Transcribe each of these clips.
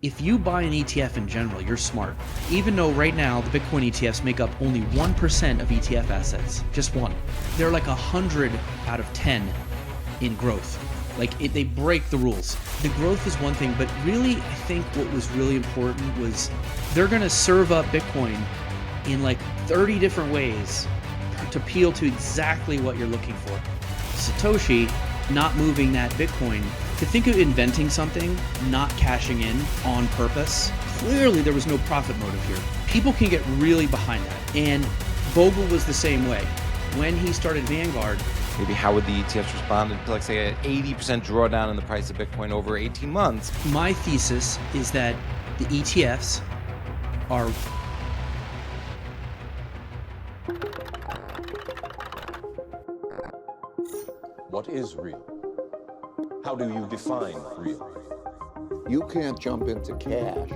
If you buy an ETF in general, you're smart. Even though right now the Bitcoin ETFs make up only 1% of ETF assets, just one. They're like 100 out of 10 in growth. They break the rules. The growth is one thing, but really I think what was really important was they're gonna serve up Bitcoin in like 30 different ways to appeal to exactly what you're looking for. Satoshi not moving that Bitcoin, to think of inventing something, not cashing in on purpose, clearly there was no profit motive here. People can get really behind that. And Bogle was the same way. When he started Vanguard, maybe how would the ETFs respond to, like, say, an 80% drawdown in the price of Bitcoin over 18 months? My thesis is that the ETFs are what is real? How do you define real? You can't jump into cash.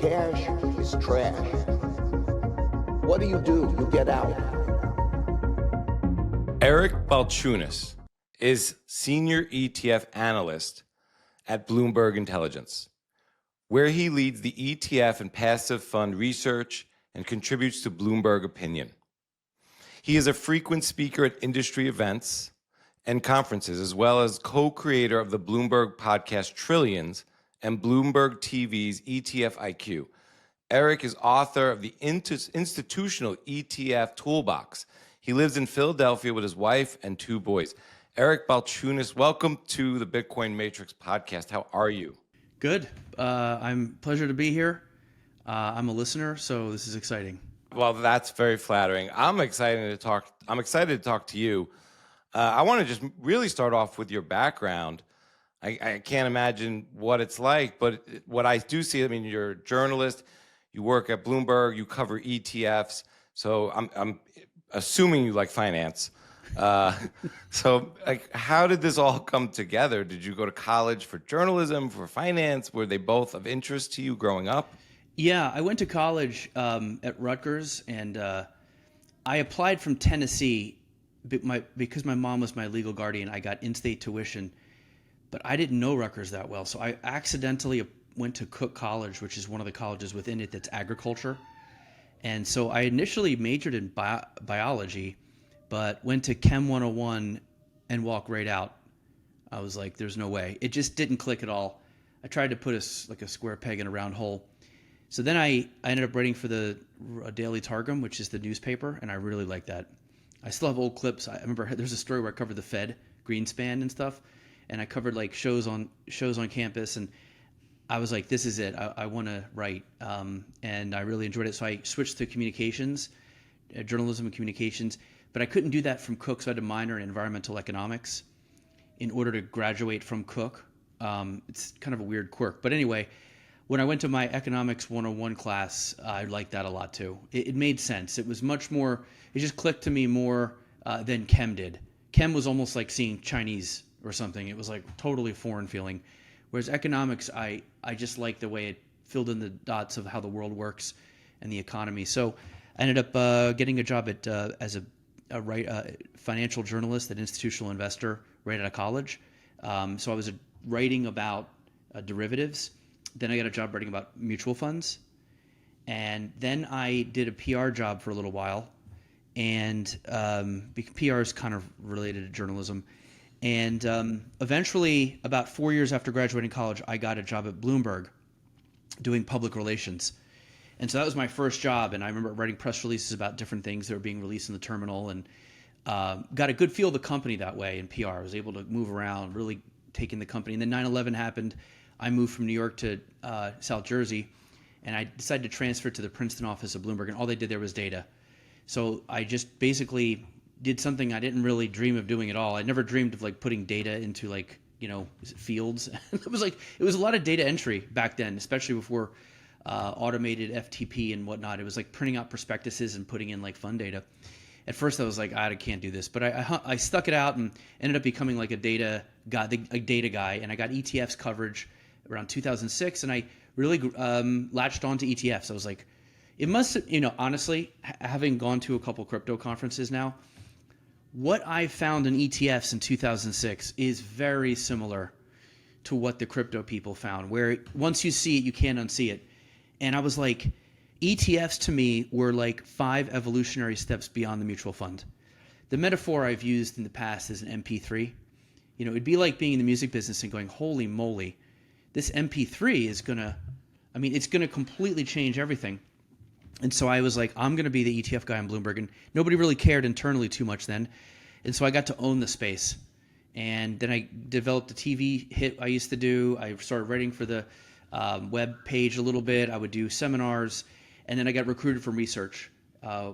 Cash is trash. What do? You get out. Eric Balchunas is Senior ETF Analyst at Bloomberg Intelligence, where he leads the ETF and passive fund research and contributes to Bloomberg Opinion. He is a frequent speaker at industry events and conferences, as well as co-creator of the Bloomberg podcast Trillions and Bloomberg TV's ETF IQ. Eric is author of the Institutional ETF Toolbox. He lives in Philadelphia with his wife and 2 boys. Eric Balchunas, welcome to the Bitcoin Matrix podcast. How are you? good. I'm pleasure to be here. I'm a listener, so this is exciting. Well, that's very flattering. I'm excited to talk to you. I want to just really start off with your background. I can't imagine what it's like, but what I do see, I mean, you're a journalist, you work at Bloomberg, you cover ETFs, so I'm assuming you like finance. So, like, how did this all come together? Did you go to college for journalism, for finance? Were they both of interest to you growing up? Yeah, I went to college at Rutgers, and I applied from Tennessee because my mom was my legal guardian. I got in-state tuition, but I didn't know Rutgers that well, so I accidentally went to Cook College, which is one of the colleges within it that's agriculture. And so I initially majored in biology, but went to Chem 101 and walked right out. I was like, there's no way. It just didn't click at all. I tried to put a square peg in a round hole. So then I ended up writing for the Daily Targum, which is the newspaper, and I really liked that. I still have old clips. I remember there's a story where I covered the Fed, Greenspan and stuff, and I covered like shows on campus, and I was like, this is it. I want to write, and I really enjoyed it. So I switched to communications, journalism and communications, but I couldn't do that from Cook, so I had to minor in environmental economics in order to graduate from Cook. It's kind of a weird quirk, but anyway, when I went to my economics 101 class, I liked that a lot too. It made sense. It was much more, it just clicked to me more than Chem did. Chem was almost like seeing Chinese or something. It was like totally foreign feeling. Whereas economics, I just liked the way it filled in the dots of how the world works and the economy. So I ended up getting a job at as a financial journalist at Institutional Investor right out of college. So I was writing about derivatives. Then I got a job writing about mutual funds. And then I did a PR job for a little while. And PR is kind of related to journalism. And eventually, about 4 years after graduating college, I got a job at Bloomberg doing public relations. And so that was my first job. And I remember writing press releases about different things that were being released in the terminal, and got a good feel of the company that way in PR. I was able to move around, really taking the company. And then 9/11 happened. I moved from New York to South Jersey, and I decided to transfer to the Princeton office of Bloomberg, and all they did there was data. So I just basically did something I didn't really dream of doing at all. I never dreamed of like putting data into like, fields. It was a lot of data entry back then, especially before automated FTP and whatnot. It was like printing out prospectuses and putting in like fund data. At first I was like, I can't do this, but I stuck it out and ended up becoming like a data guy, and I got ETFs coverage around 2006, and I really latched on to ETFs. I was like, it must, honestly, having gone to a couple crypto conferences now, what I found in ETFs in 2006 is very similar to what the crypto people found, where once you see it, you can't unsee it. And I was like, ETFs to me were like 5 evolutionary steps beyond the mutual fund. The metaphor I've used in the past is an MP3. You know, it'd be like being in the music business and going, holy moly, this MP3 is it's going to completely change everything. And so I was like, I'm going to be the ETF guy on Bloomberg. And nobody really cared internally too much then. And so I got to own the space. And then I developed a TV hit I used to do. I started writing for the web page a little bit. I would do seminars. And then I got recruited from research,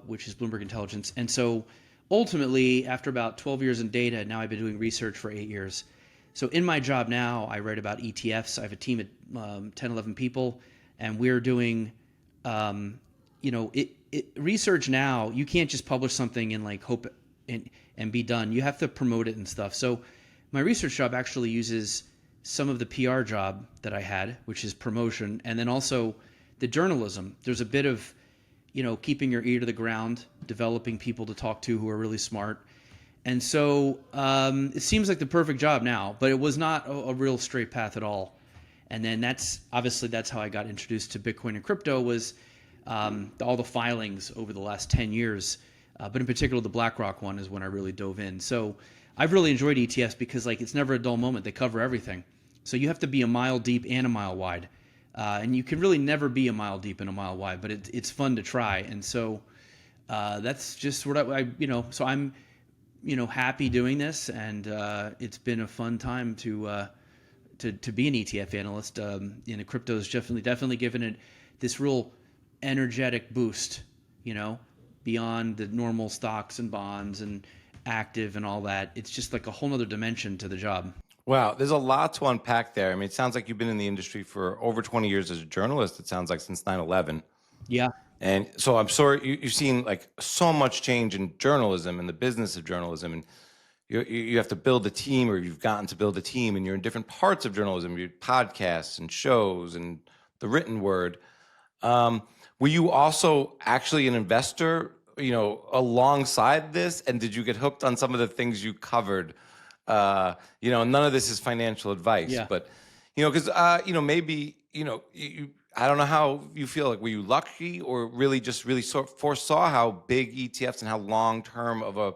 which is Bloomberg Intelligence. And so ultimately, after about 12 years in data, now I've been doing research for 8 years. So in my job now, I write about ETFs. I have a team of 10, 11 people. And we're doing, research now. You can't just publish something and like hope and be done. You have to promote it and stuff. So my research job actually uses some of the PR job that I had, which is promotion, and then also the journalism. There's a bit of, keeping your ear to the ground, developing people to talk to who are really smart. And so it seems like the perfect job now, but it was not a real straight path at all. And then that's how I got introduced to Bitcoin and crypto was all the filings over the last 10 years. But in particular, the BlackRock one is when I really dove in. So I've really enjoyed ETFs because it's never a dull moment. They cover everything. So you have to be a mile deep and a mile wide. And you can really never be a mile deep and a mile wide, but it's fun to try. And so that's just what so I'm, happy doing this. And it's been a fun time to be an ETF analyst. Crypto has definitely given it this real energetic boost, beyond the normal stocks and bonds and active and all that. It's just like a whole nother dimension to the job. Wow, there's a lot to unpack there. I mean, it sounds like you've been in the industry for over 20 years as a journalist. It sounds like since 9/11. Yeah. And so I'm sure you've seen like so much change in journalism and the business of journalism. And you have to build a team, or you've gotten to build a team, and you're in different parts of journalism, your podcasts and shows and the written word. Were you also actually an investor, alongside this? And did you get hooked on some of the things you covered? None of this is financial advice, but, because, maybe, I don't know how you feel. Like, were you lucky or really foresaw how big ETFs and how long-term of a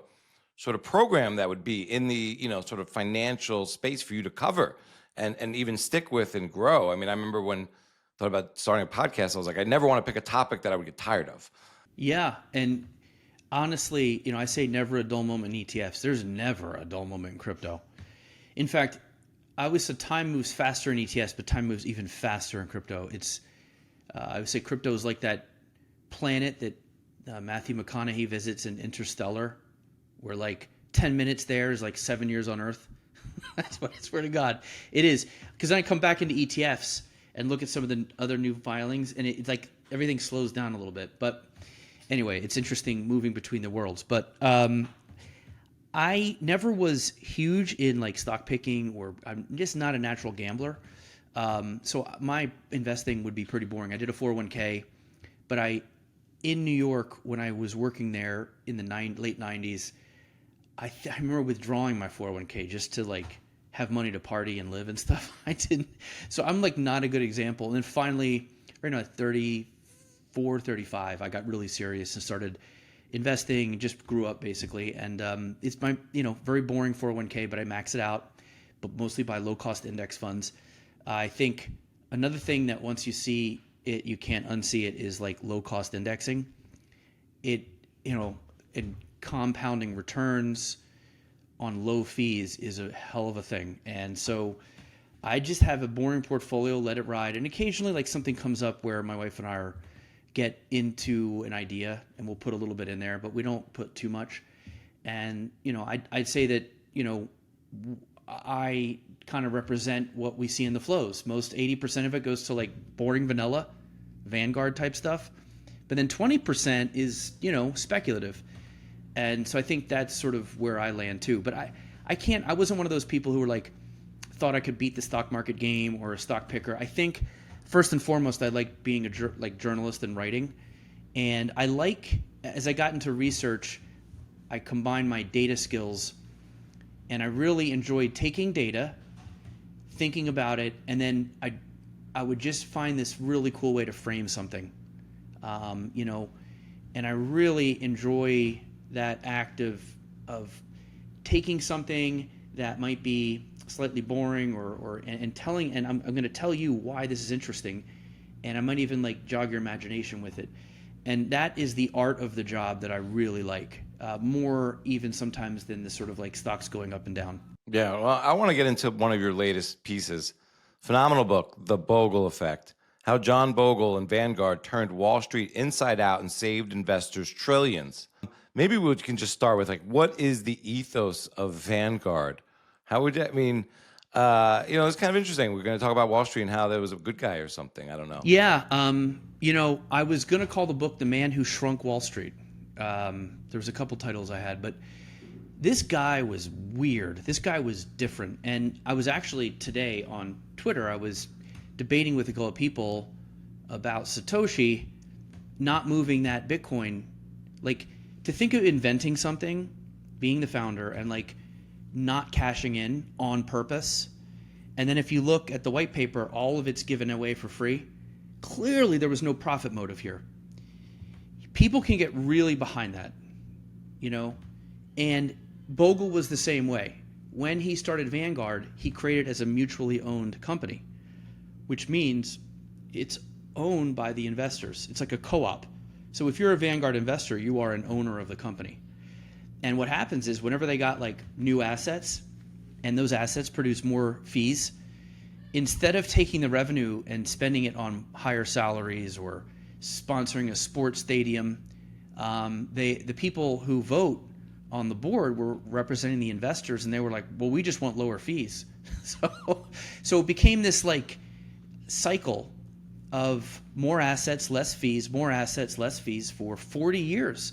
sort of program that would be in the, sort of financial space for you to cover and even stick with and grow? I mean, I remember when I thought about starting a podcast, I was like, I never want to pick a topic that I would get tired of. Yeah. And honestly, I say never a dull moment in ETFs. There's never a dull moment in crypto. In fact, I always said time moves faster in ETFs, but time moves even faster in crypto. I would say crypto is like that planet that Matthew McConaughey visits in Interstellar, where like 10 minutes there is like 7 years on Earth. That's what I swear to God. It is. Because then I come back into ETFs and look at some of the other new filings, and it's like everything slows down a little bit. But anyway, it's interesting moving between the worlds. But I never was huge in like stock picking, or I'm just not a natural gambler. So my investing would be pretty boring. I did a 401k, but in New York, when I was working there in the late 90s, I remember withdrawing my 401k just to like have money to party and live and stuff. I didn't. So I'm like not a good example. And then finally, right now at 34, 35, I got really serious and started investing, just grew up basically. And it's my, very boring 401k, but I max it out, but mostly by low cost index funds. I think another thing that once you see it, you can't unsee it is like low cost indexing. And compounding returns on low fees is a hell of a thing. And so I just have a boring portfolio, let it ride. And occasionally like something comes up where my wife and I get into an idea and we'll put a little bit in there, but we don't put too much. And, I'd say that, I kind of represent what we see in the flows. Most 80% of it goes to like boring vanilla, Vanguard type stuff. But then 20% is, speculative. And so I think that's sort of where I land too. But I wasn't one of those people who were like, thought I could beat the stock market game or a stock picker. I think first and foremost, I like being a journalist and writing. And as I got into research, I combined my data skills, and I really enjoyed taking data, thinking about it, and then I would just find this really cool way to frame something, you know, and I really enjoy that act of taking something that might be slightly boring and telling, and I'm going to tell you why this is interesting, and I might even like jog your imagination with it. And that is the art of the job that I really like, more even sometimes than the sort of like stocks going up and down. Yeah, well, I want to get into one of your latest pieces. Phenomenal book, The Bogle Effect, how John Bogle and Vanguard turned Wall Street inside out and saved investors trillions. Maybe we can just start with, like, what is the ethos of Vanguard? How would you, I mean, you know, it's kind of interesting. We're going to talk about Wall Street and how there was a good guy or something. I don't know. Yeah, you know, I was going to call the book The Man Who Shrunk Wall Street. There was a couple titles I had, but this guy was weird. This guy was different. And I was actually today on Twitter, I was debating with a couple of people about Satoshi not moving that Bitcoin. Like, to think of inventing something, being the founder, and like not cashing in on purpose. And then if you look at the white paper, all of it's given away for free. Clearly there was no profit motive here. People can get really behind that, you know? And Bogle was the same way. When he started Vanguard, he created as a mutually owned company, which means it's owned by the investors. It's like a co-op. So if you're a Vanguard investor, you are an owner of the company. And what happens is whenever they got like new assets and those assets produce more fees, instead of taking the revenue and spending it on higher salaries or sponsoring a sports stadium, the people who vote on the board were representing the investors, and they were like, well, we just want lower fees. So it became this like cycle of more assets, less fees, more assets, less fees for 40 years,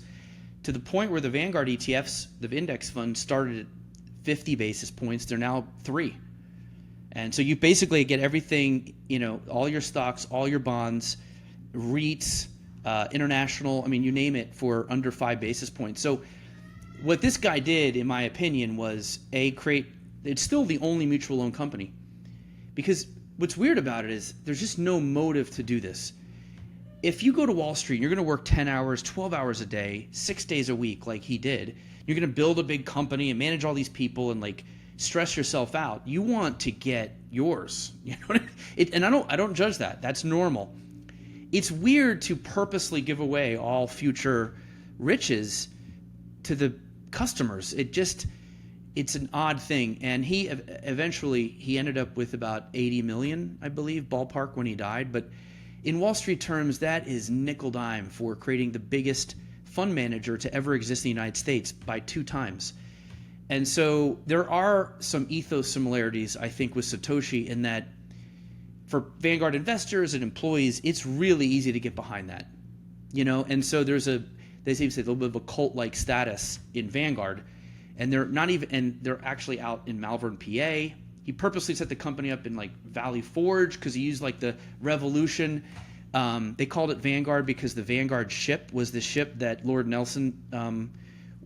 to the point where the Vanguard ETFs, the index fund, started at 50 basis points. They're now 3. And so you basically get everything, you know, all your stocks, all your bonds, REITs, international, I mean, you name it, for under 5 basis points. So what this guy did, in my opinion, was it's still the only mutual owned company. Because what's weird about it is there's just no motive to do this. If you go to Wall Street and you're going to work 10 hours, 12 hours a day, 6 days a week like he did, you're going to build a big company and manage all these people and like stress yourself out. You want to get yours. You know what I mean? And I don't judge that. That's normal. It's weird to purposely give away all future riches to the customers. It's an odd thing. And he eventually ended up with about 80 million, I believe, ballpark, when he died. But in Wall Street terms, that is nickel dime for creating the biggest fund manager to ever exist in the United States by 2 times. And so there are some ethos similarities, I think, with Satoshi, in that for Vanguard investors and employees, it's really easy to get behind that, you know. And so they seem to say a little bit of a cult-like status in Vanguard, and they're actually out in Malvern, PA. He purposely set the company up in like Valley Forge because he used like the Revolution. They called it Vanguard because the Vanguard ship was the ship that Lord Nelson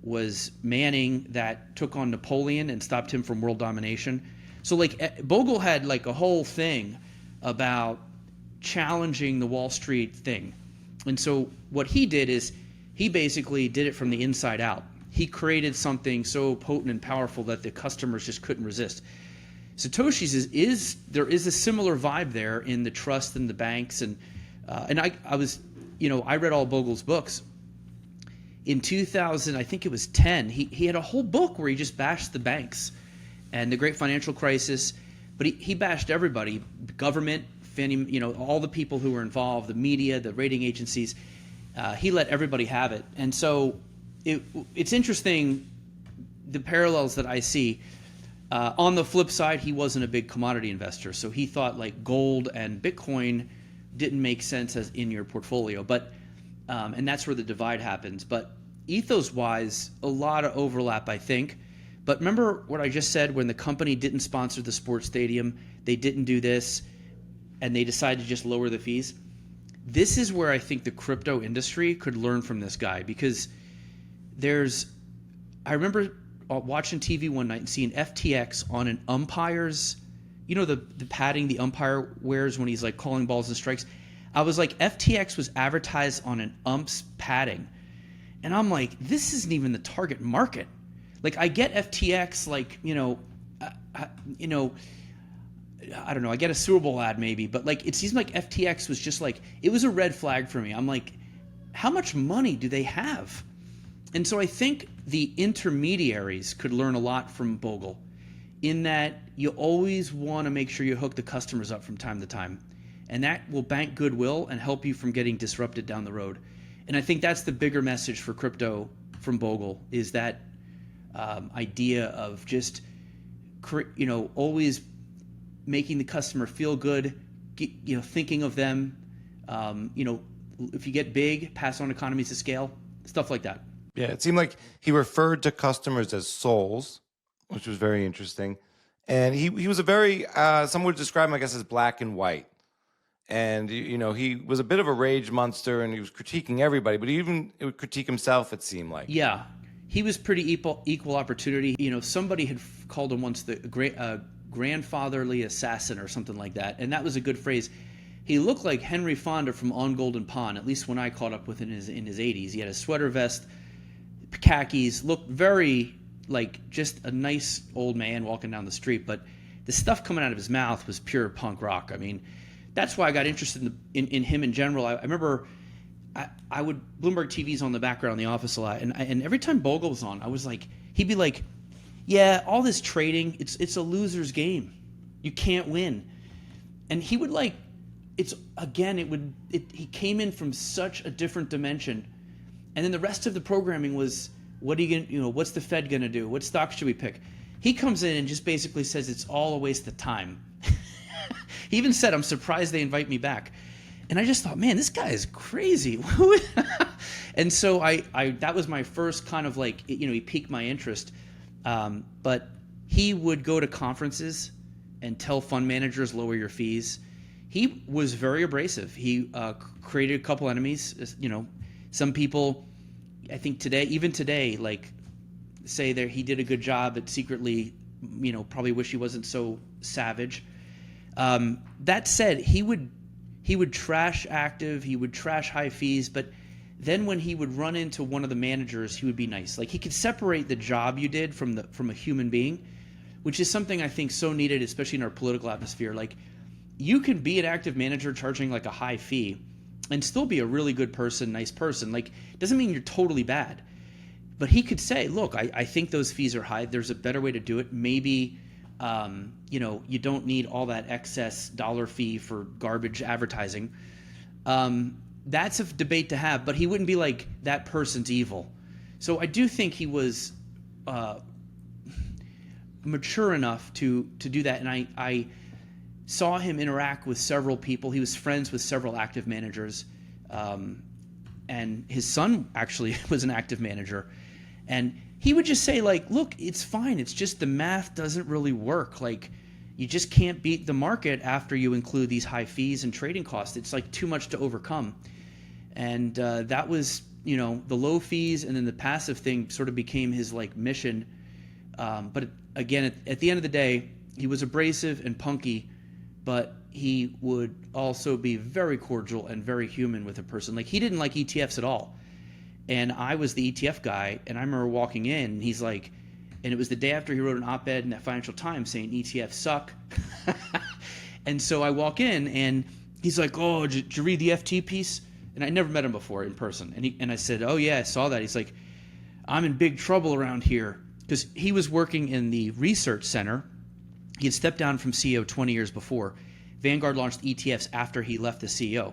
was manning that took on Napoleon and stopped him from world domination. So like Bogle had like a whole thing about challenging the Wall Street thing. And so what he did is he basically did it from the inside out. He created something so potent and powerful that the customers just couldn't resist. Satoshi's there is a similar vibe there in the trust and the banks, and I was, you know, I read all Bogle's books. In 2000, I think it was 10, he had a whole book where he just bashed the banks and the great financial crisis, but he bashed everybody, government, you know, all the people who were involved, the media, the rating agencies. He let everybody have it. And so it's interesting, the parallels that I see. On the flip side, he wasn't a big commodity investor, so he thought like gold and Bitcoin didn't make sense as in your portfolio. But and that's where the divide happens. But ethos-wise, a lot of overlap, I think. But remember what I just said, when the company didn't sponsor the sports stadium, they didn't do this, and they decided to just lower the fees? This is where I think the crypto industry could learn from this guy, because I remember watching TV one night and seeing FTX on an umpire's the padding the umpire wears when he's like calling balls and strikes. I was like, FTX was advertised on an ump's padding, and I'm like, this isn't even the target market. Like, I get FTX, like, I don't know, I get a Super Bowl ad maybe, but like, it seems like FTX was just like, it was a red flag for me. I'm like, how much money do they have? And so I think the intermediaries could learn a lot from Bogle, in that you always want to make sure you hook the customers up from time to time. And that will bank goodwill and help you from getting disrupted down the road. And I think that's the bigger message for crypto from Bogle, is that idea of just, always making the customer feel good, thinking of them, if you get big, pass on economies of scale, stuff like that. Yeah, it seemed like he referred to customers as souls, which was very interesting. And he was a very, some would describe him, I guess, as black and white. And, he was a bit of a rage monster, and he was critiquing everybody, but it would critique himself, it seemed like. Yeah, he was pretty equal opportunity. Somebody had called him once the grandfatherly assassin or something like that, and that was a good phrase. He looked like Henry Fonda from On Golden Pond, at least when I caught up with him in his 80s. He had a sweater vest, khakis, looked very like just a nice old man walking down the street, but the stuff coming out of his mouth was pure punk rock. I mean, that's why I got interested in him in general. I remember I would, Bloomberg TV's on the background in the office a lot, and every time Bogle was on, I was like, he'd be like, yeah, all this trading, it's a loser's game. You can't win. And he would like, he came in from such a different dimension. And then the rest of the programming was, what's the Fed going to do? What stocks should we pick? He comes in and just basically says it's all a waste of time. He even said, I'm surprised they invite me back. And I just thought, man, this guy is crazy. And so that was my first kind of like, he piqued my interest. But he would go to conferences and tell fund managers, lower your fees. He was very abrasive. He created a couple enemies. Some people, I think even today, like, say that he did a good job, but secretly, probably wish he wasn't so savage. That said, he would trash active, he would trash high fees, but then when he would run into one of the managers, he would be nice. Like, he could separate the job you did from a human being, which is something I think so needed, especially in our political atmosphere. Like, you can be an active manager charging like a high fee and still be a really good person, nice person. Like, it doesn't mean you're totally bad. But he could say, look, I think those fees are high. There's a better way to do it. Maybe, you don't need all that excess dollar fee for garbage advertising. That's a debate to have, but he wouldn't be like, that person's evil. So I do think he was mature enough to do that. And I saw him interact with several people. He was friends with several active managers. And his son actually was an active manager. And he would just say, like, look, it's fine. It's just the math doesn't really work. Like, you just can't beat the market after you include these high fees and trading costs. It's like too much to overcome. And that was, the low fees, and then the passive thing sort of became his like mission. But again, at the end of the day, he was abrasive and punky, but he would also be very cordial and very human with a person. Like, he didn't like ETFs at all. And I was the ETF guy, and I remember walking in, and he's like, and it was the day after he wrote an op-ed in that Financial Times saying ETFs suck. And so I walk in, and he's like, oh, did you read the FT piece? And I never met him before in person. And I said, oh, yeah, I saw that. He's like, I'm in big trouble around here. Because he was working in the research center. He had stepped down from CEO 20 years before. Vanguard launched ETFs after he left the CEO.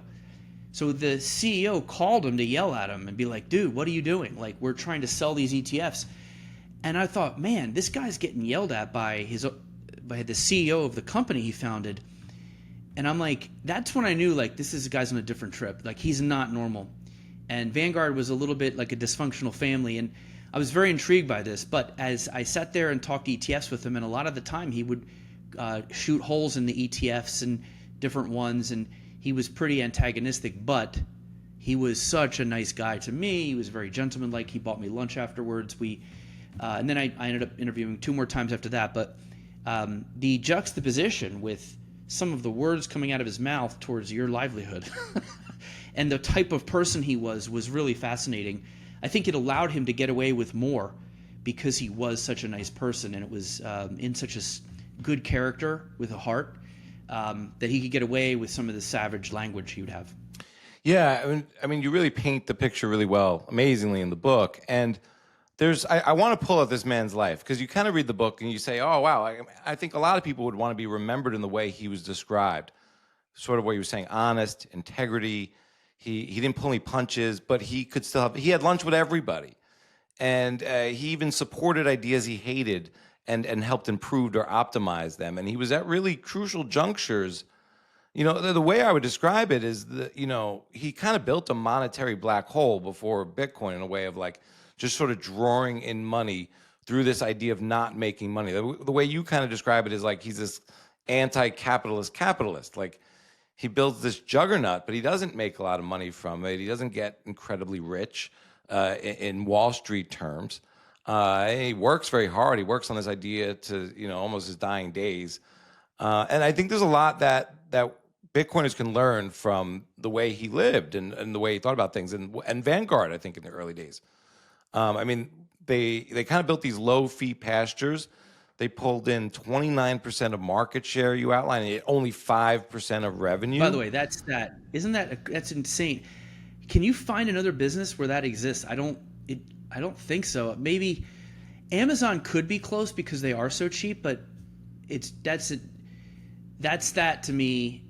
So the CEO called him to yell at him and be like, dude, what are you doing? Like, we're trying to sell these ETFs. And I thought, man, this guy's getting yelled at by the CEO of the company he founded. And I'm like, that's when I knew, like, this guy's on a different trip. Like, he's not normal. And Vanguard was a little bit like a dysfunctional family. And I was very intrigued by this. But as I sat there and talked ETFs with him, and a lot of the time he would shoot holes in the ETFs and different ones. And he was pretty antagonistic, but he was such a nice guy to me. He was very gentlemanlike. He bought me lunch afterwards. And then I ended up interviewing 2 more times after that. But The juxtaposition with some of the words coming out of his mouth towards your livelihood and the type of person he was really fascinating. I think it allowed him to get away with more because he was such a nice person, and it was in such a good character with a heart that he could get away with some of the savage language he would have. Yeah, I mean, you really paint the picture really well, amazingly in the book. And I want to pull out this man's life because you kind of read the book and you say, oh, wow, I think a lot of people would want to be remembered in the way he was described, sort of what you were saying, honest, integrity. He didn't pull any punches, but he could still he had lunch with everybody. And he even supported ideas he hated and helped improve or optimize them. And he was at really crucial junctures. You know, the way I would describe it is that, you know, he kind of built a monetary black hole before Bitcoin in a way of like just sort of drawing in money through this idea of not making money. The way you kind of describe it is like he's this anti-capitalist capitalist. Like he builds this juggernaut, but he doesn't make a lot of money from it. He doesn't get incredibly rich in Wall Street terms. He works very hard. He works on this idea to, you know, almost his dying days. And I think there's a lot that Bitcoiners can learn from the way he lived and the way he thought about things. And Vanguard, I think, in the early days. I mean, they kind of built these low-fee pastures. They pulled in 29% of market share, you outlined, only 5% of revenue. By the way, that's insane. Can you find another business where that exists? I don't think so. Maybe Amazon could be close because they are so cheap, but that's that to me.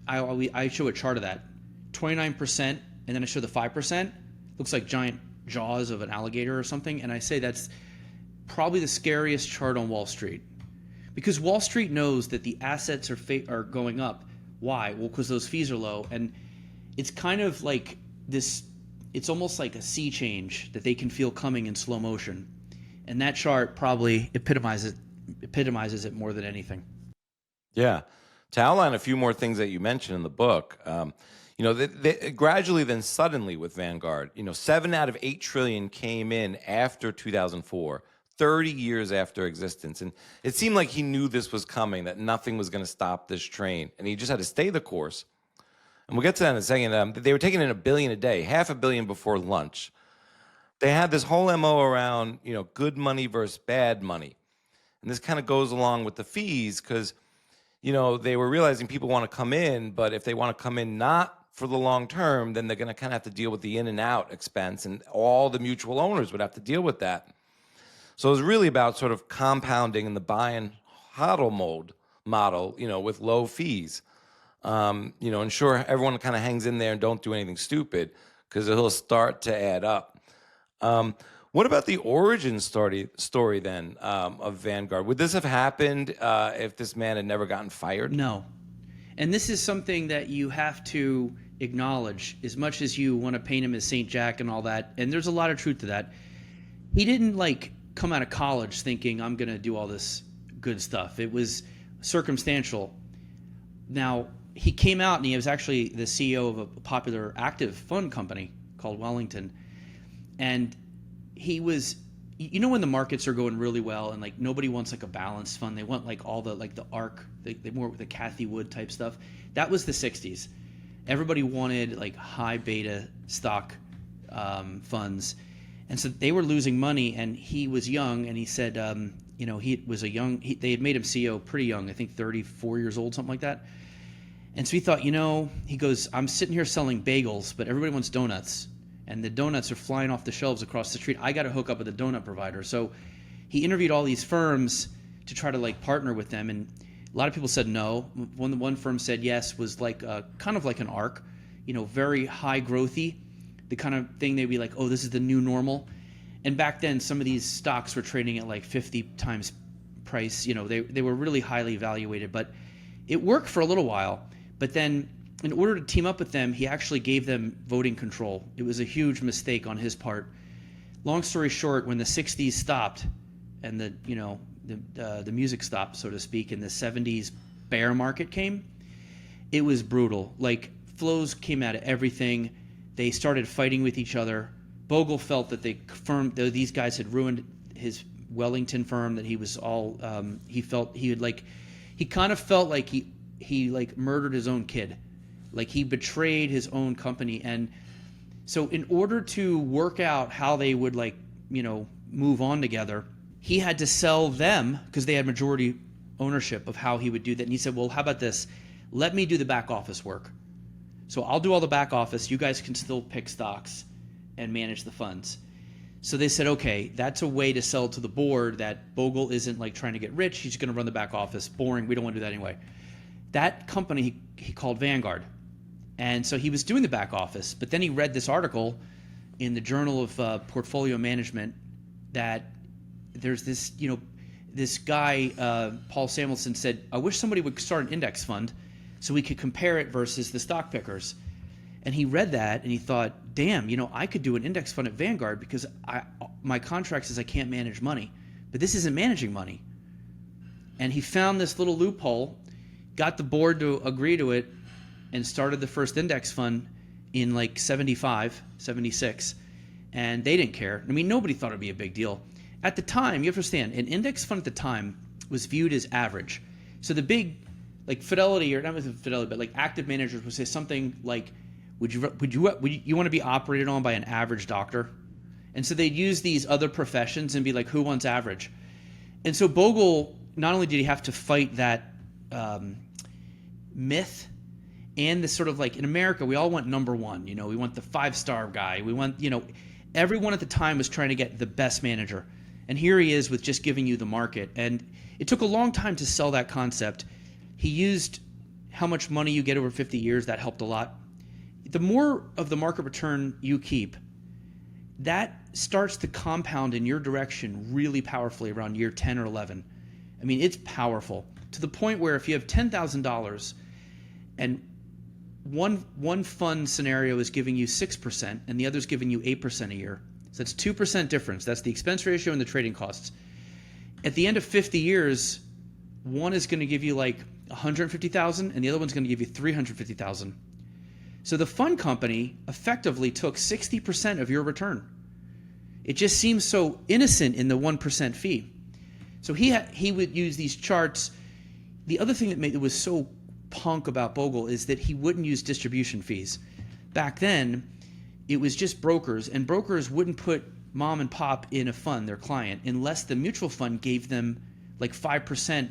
I show a chart of that 29%, and then I show the 5%. Looks like giant jaws of an alligator or something, and I say that's probably the scariest chart on Wall Street, because Wall Street knows that the assets are going up. Why? Well, because those fees are low, and it's kind of like this. It's almost like a sea change that they can feel coming in slow motion, and that chart probably epitomizes it more than anything. Yeah. To outline a few more things that you mentioned in the book, you know, they gradually, then suddenly with Vanguard, you know, 7 out of 8 trillion came in after 2004, 30 years after existence. And it seemed like he knew this was coming, that nothing was going to stop this train. And he just had to stay the course. And we'll get to that in a second. They were taking in $1 billion a day, $500 million before lunch. They had this whole MO around, you know, good money versus bad money. And this kind of goes along with the fees because, you know, they were realizing people want to come in, but if they want to come in not for the long term, then they're going to kind of have to deal with the in and out expense, and all the mutual owners would have to deal with that. So it was really about sort of compounding in the buy and hodl model, you know, with low fees. You know, ensure everyone kind of hangs in there and don't do anything stupid because it'll start to add up. What about the origin story then of Vanguard? Would this have happened if this man had never gotten fired? No. And this is something that you have to acknowledge, as much as you want to paint him as St. Jack and all that. And there's a lot of truth to that. He didn't like come out of college thinking I'm going to do all this good stuff. It was circumstantial. Now, he came out and he was actually the CEO of a popular active fund company called Wellington. And he was, you know, when the markets are going really well and like nobody wants like a balanced fund, they want like all the like the ARK, they more the Cathy Wood type stuff. That was the 60s. Everybody wanted like high beta stock funds, and so they were losing money. And he was young, and he said, you know, he was a young. They had made him CEO pretty young, I think 34 years old, something like that. And so he thought, you know, he goes, I'm sitting here selling bagels, but everybody wants donuts. And the donuts are flying off the shelves across the street. I got to hook up with a donut provider. So he interviewed all these firms to try to like partner with them. And a lot of people said no. One firm said yes, was like kind of like an ARK, you know, very high growthy, the kind of thing they'd be like, oh, this is the new normal. And back then, some of these stocks were trading at like 50 times price. You know, they were really highly evaluated, but it worked for a little while. But then in order to team up with them, he actually gave them voting control. It was a huge mistake on his part. Long story short, when the 60s stopped and the music stopped, so to speak, and the 70s bear market came, it was brutal. Like flows came out of everything. They started fighting with each other. Bogle felt that these guys had ruined his Wellington firm that he was all he kind of felt like he like murdered his own kid, like he betrayed his own company. And so in order to work out how they would move on together, he had to sell them because they had majority ownership of how he would do that. And he said, well, how about this? Let me do the back office work. So I'll do all the back office. You guys can still pick stocks and manage the funds. So they said, okay, that's a way to sell to the board that Bogle isn't like trying to get rich. He's going to run the back office. Boring. We don't want to do that anyway. That company he called Vanguard. And so he was doing the back office, but then he read this article in the Journal of Portfolio Management that there's this, this guy, Paul Samuelson, said, I wish somebody would start an index fund so we could compare it versus the stock pickers. And he read that and he thought, damn, I could do an index fund at Vanguard because my contract says I can't manage money, but this isn't managing money. And he found this little loophole, got the board to agree to it, and started the first index fund in like 75, 76. And they didn't care. I mean, nobody thought it'd be a big deal. At the time, you have to understand, an index fund at the time was viewed as average. So the big, like Fidelity, or not with Fidelity, but like active managers would say something like, would you want to be operated on by an average doctor? And so they'd use these other professions and be like, who wants average? And so Bogle, not only did he have to fight that myth, and this sort of like in America, we all want number one. We want the 5-star guy. We want, everyone at the time was trying to get the best manager. And here he is with just giving you the market. And it took a long time to sell that concept. He used how much money you get over 50 years. That helped a lot. The more of the market return you keep, that starts to compound in your direction really powerfully around year 10 or 11. I mean, it's powerful to the point where if you have $10,000 and one fund scenario is giving you 6% and the other's giving you 8% a year. So that's 2% difference. That's the expense ratio and the trading costs. At the end of 50 years, one is going to give you like 150,000 and the other one's going to give you 350,000. So the fund company effectively took 60% of your return. It just seems so innocent in the 1% fee. So he would use these charts. The other thing that made it was so punk about Bogle is that he wouldn't use distribution fees. Back then, it was just brokers, and brokers wouldn't put mom and pop in a fund, their client, unless the mutual fund gave them like 5%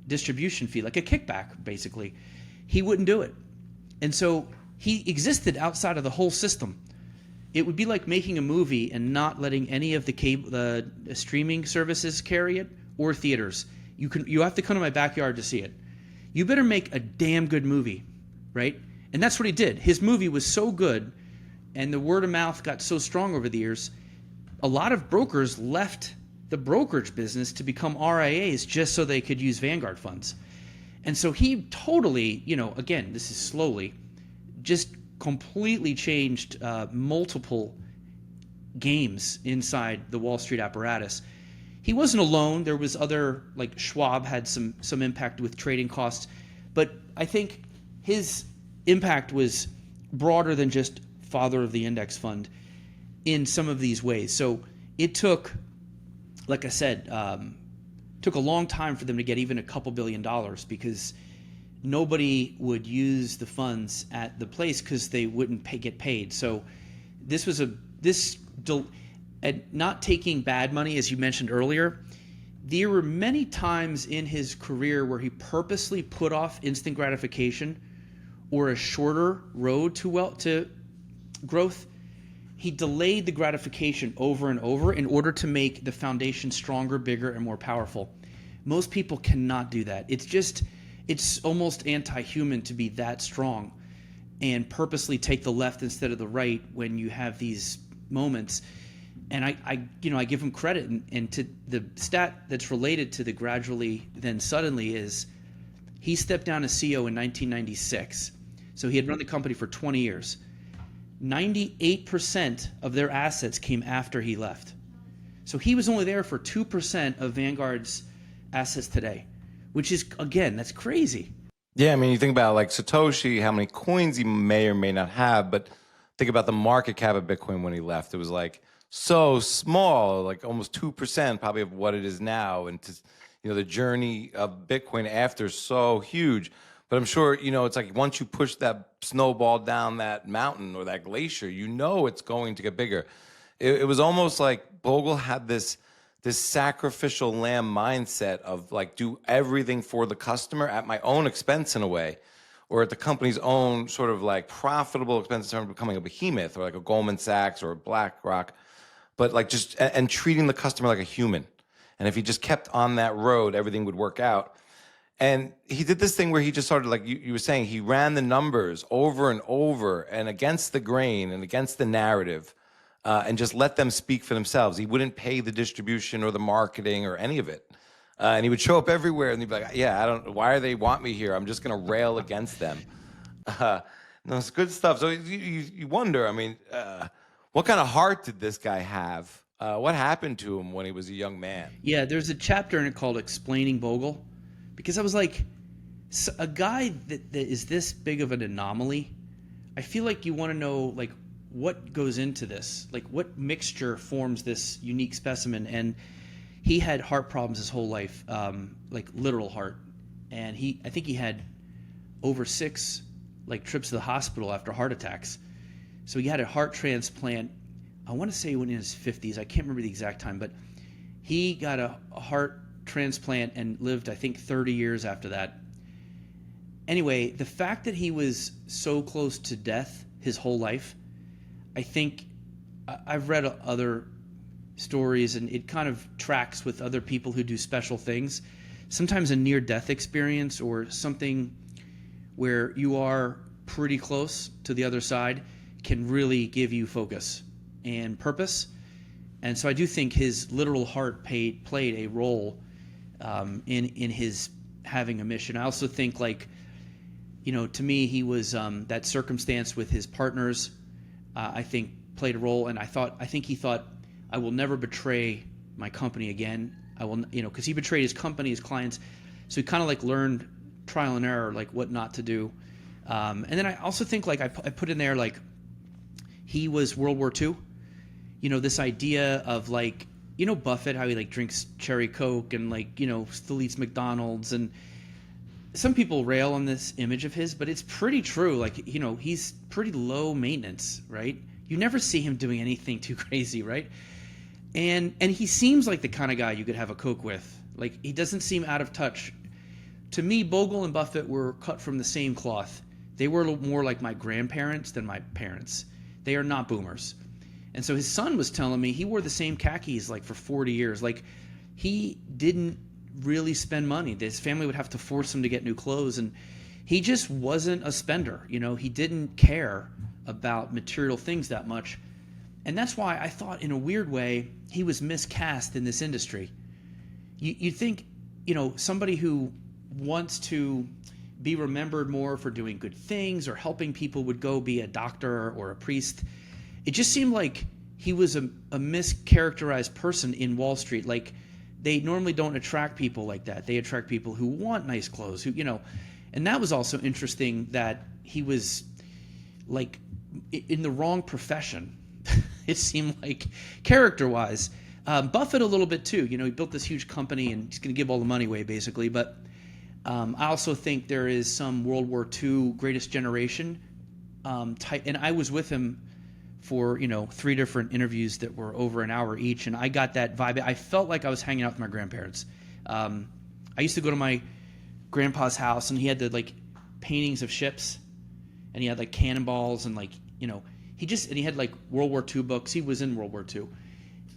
distribution fee, like a kickback, basically. He wouldn't do it. And so he existed outside of the whole system. It would be like making a movie and not letting any of the streaming services carry it or theaters. You have to come to my backyard to see it. You better make a damn good movie, right? And that's what he did. His movie was so good, and the word of mouth got so strong over the years, a lot of brokers left the brokerage business to become RIAs just so they could use Vanguard funds. And so he totally, again, this is slowly, just completely changed multiple games inside the Wall Street apparatus. He wasn't alone. There was other, like Schwab had some impact with trading costs. But I think his impact was broader than just father of the index fund in some of these ways. So it took, like I said, took a long time for them to get even a couple $1 billion because nobody would use the funds at the place because they wouldn't get paid. So this was not taking bad money, as you mentioned earlier. There were many times in his career where he purposely put off instant gratification or a shorter road to growth. He delayed the gratification over and over in order to make the foundation stronger, bigger, and more powerful. Most people cannot do that. It's almost anti-human to be that strong and purposely take the left instead of the right when you have these moments. And I give him credit, and to the stat that's related to the gradually then suddenly is he stepped down as CEO in 1996. So he had run the company for 20 years. 98% of their assets came after he left. So he was only there for 2% of Vanguard's assets today, which is, again, that's crazy. Yeah, I mean, you think about like Satoshi, how many coins he may or may not have, but think about the market cap of Bitcoin when he left. It was like so small, like almost 2% probably of what it is now. And the journey of Bitcoin after is so huge. But I'm sure, it's like once you push that snowball down that mountain or that glacier, it's going to get bigger. It was almost like Bogle had this sacrificial lamb mindset of like do everything for the customer at my own expense in a way, or at the company's own sort of like profitable expense in terms of becoming a behemoth or like a Goldman Sachs or a BlackRock, but like just and treating the customer like a human. And if he just kept on that road, everything would work out. And he did this thing where he just started, like you were saying, he ran the numbers over and over and against the grain and against the narrative, and just let them speak for themselves. He wouldn't pay the distribution or the marketing or any of it. And he would show up everywhere and he'd be like, yeah, why do they want me here? I'm just going to rail against them. No, it's good stuff. So you wonder, I mean, what kind of heart did this guy have? What happened to him when he was a young man? Yeah, there's a chapter in it called Explaining Bogle, because I was like, a guy that is this big of an anomaly, I feel like you want to know, like, what goes into this, like what mixture forms this unique specimen. And he had heart problems his whole life, like literal heart. And I think he had over 6 like trips to the hospital after heart attacks. So he had a heart transplant, I want to say when in his 50s, I can't remember the exact time, but he got a heart transplant and lived, I think, 30 years after that. Anyway, the fact that he was so close to death his whole life, I think I've read other stories and it kind of tracks with other people who do special things. Sometimes a near-death experience or something where you are pretty close to the other side can really give you focus and purpose. And so I do think his literal heart played a role in his having a mission. I also think, like, to me, he was that circumstance with his partners, I think played a role. And I think he thought, I will never betray my company again. I will, because he betrayed his company, his clients. So he kind of like learned trial and error, like what not to do. And then I also think, like, I put in there, like, he was World War II. This idea of, like, Buffett, how he like drinks cherry Coke and like, still eats McDonald's. And some people rail on this image of his, but it's pretty true. Like, he's pretty low maintenance, right? You never see him doing anything too crazy, right? And he seems like the kind of guy you could have a Coke with. Like, he doesn't seem out of touch. To me, Bogle and Buffett were cut from the same cloth. They were more like my grandparents than my parents. They are not boomers. And so his son was telling me he wore the same khakis like for 40 years. Like, he didn't really spend money. His family would have to force him to get new clothes, and he just wasn't a spender. He didn't care about material things that much. And that's why I thought, in a weird way, he was miscast in this industry. You think, somebody who wants to be remembered more for doing good things or helping people would go be a doctor or a priest. It just seemed like he was a mischaracterized person in Wall Street. Like, they normally don't attract people like that. They attract people who want nice clothes, who, and that was also interesting, that he was like in the wrong profession. It seemed like, character-wise. Buffett a little bit too. He built this huge company and he's going to give all the money away basically. But I also think there is some World War II Greatest Generation type, and I was with him for 3 different interviews that were over an hour each, and I got that vibe. I felt like I was hanging out with my grandparents. I used to go to my grandpa's house, and he had the like paintings of ships, and he had like cannonballs, and like and he had like World War II books. He was in World War II,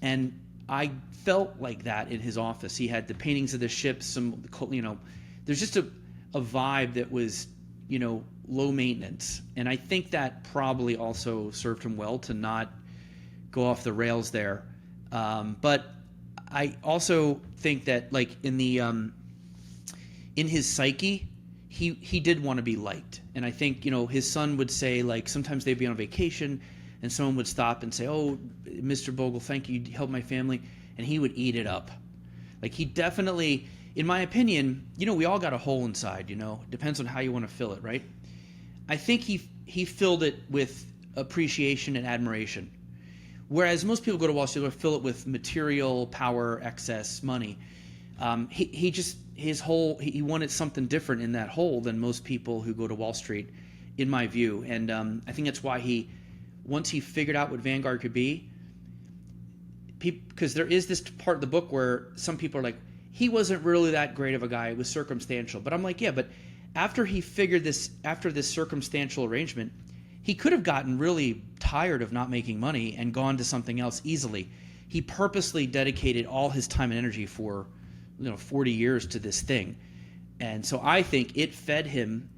and I felt like that in his office. He had the paintings of the ships, some there's just a vibe that was low maintenance. And I think that probably also served him well to not go off the rails there. But I also think that, like, in his psyche, he did want to be liked. And I think, his son would say, like, sometimes they'd be on vacation and someone would stop and say, "Oh, Mr. Bogle, thank you, you helped my family." And he would eat it up. Like, he definitely, in my opinion, we all got a hole inside, depends on how you want to fill it, right? I think he filled it with appreciation and admiration. Whereas most people go to Wall Street, they fill it with material, power, excess, money. He wanted something different in that hole than most people who go to Wall Street, in my view. And I think that's why once he figured out what Vanguard could be, because there is this part of the book where some people are like, he wasn't really that great of a guy. It was circumstantial. But I'm like, yeah, but after this circumstantial arrangement, he could have gotten really tired of not making money and gone to something else easily. He purposely dedicated all his time and energy for 40 years to this thing. And so I think it fed him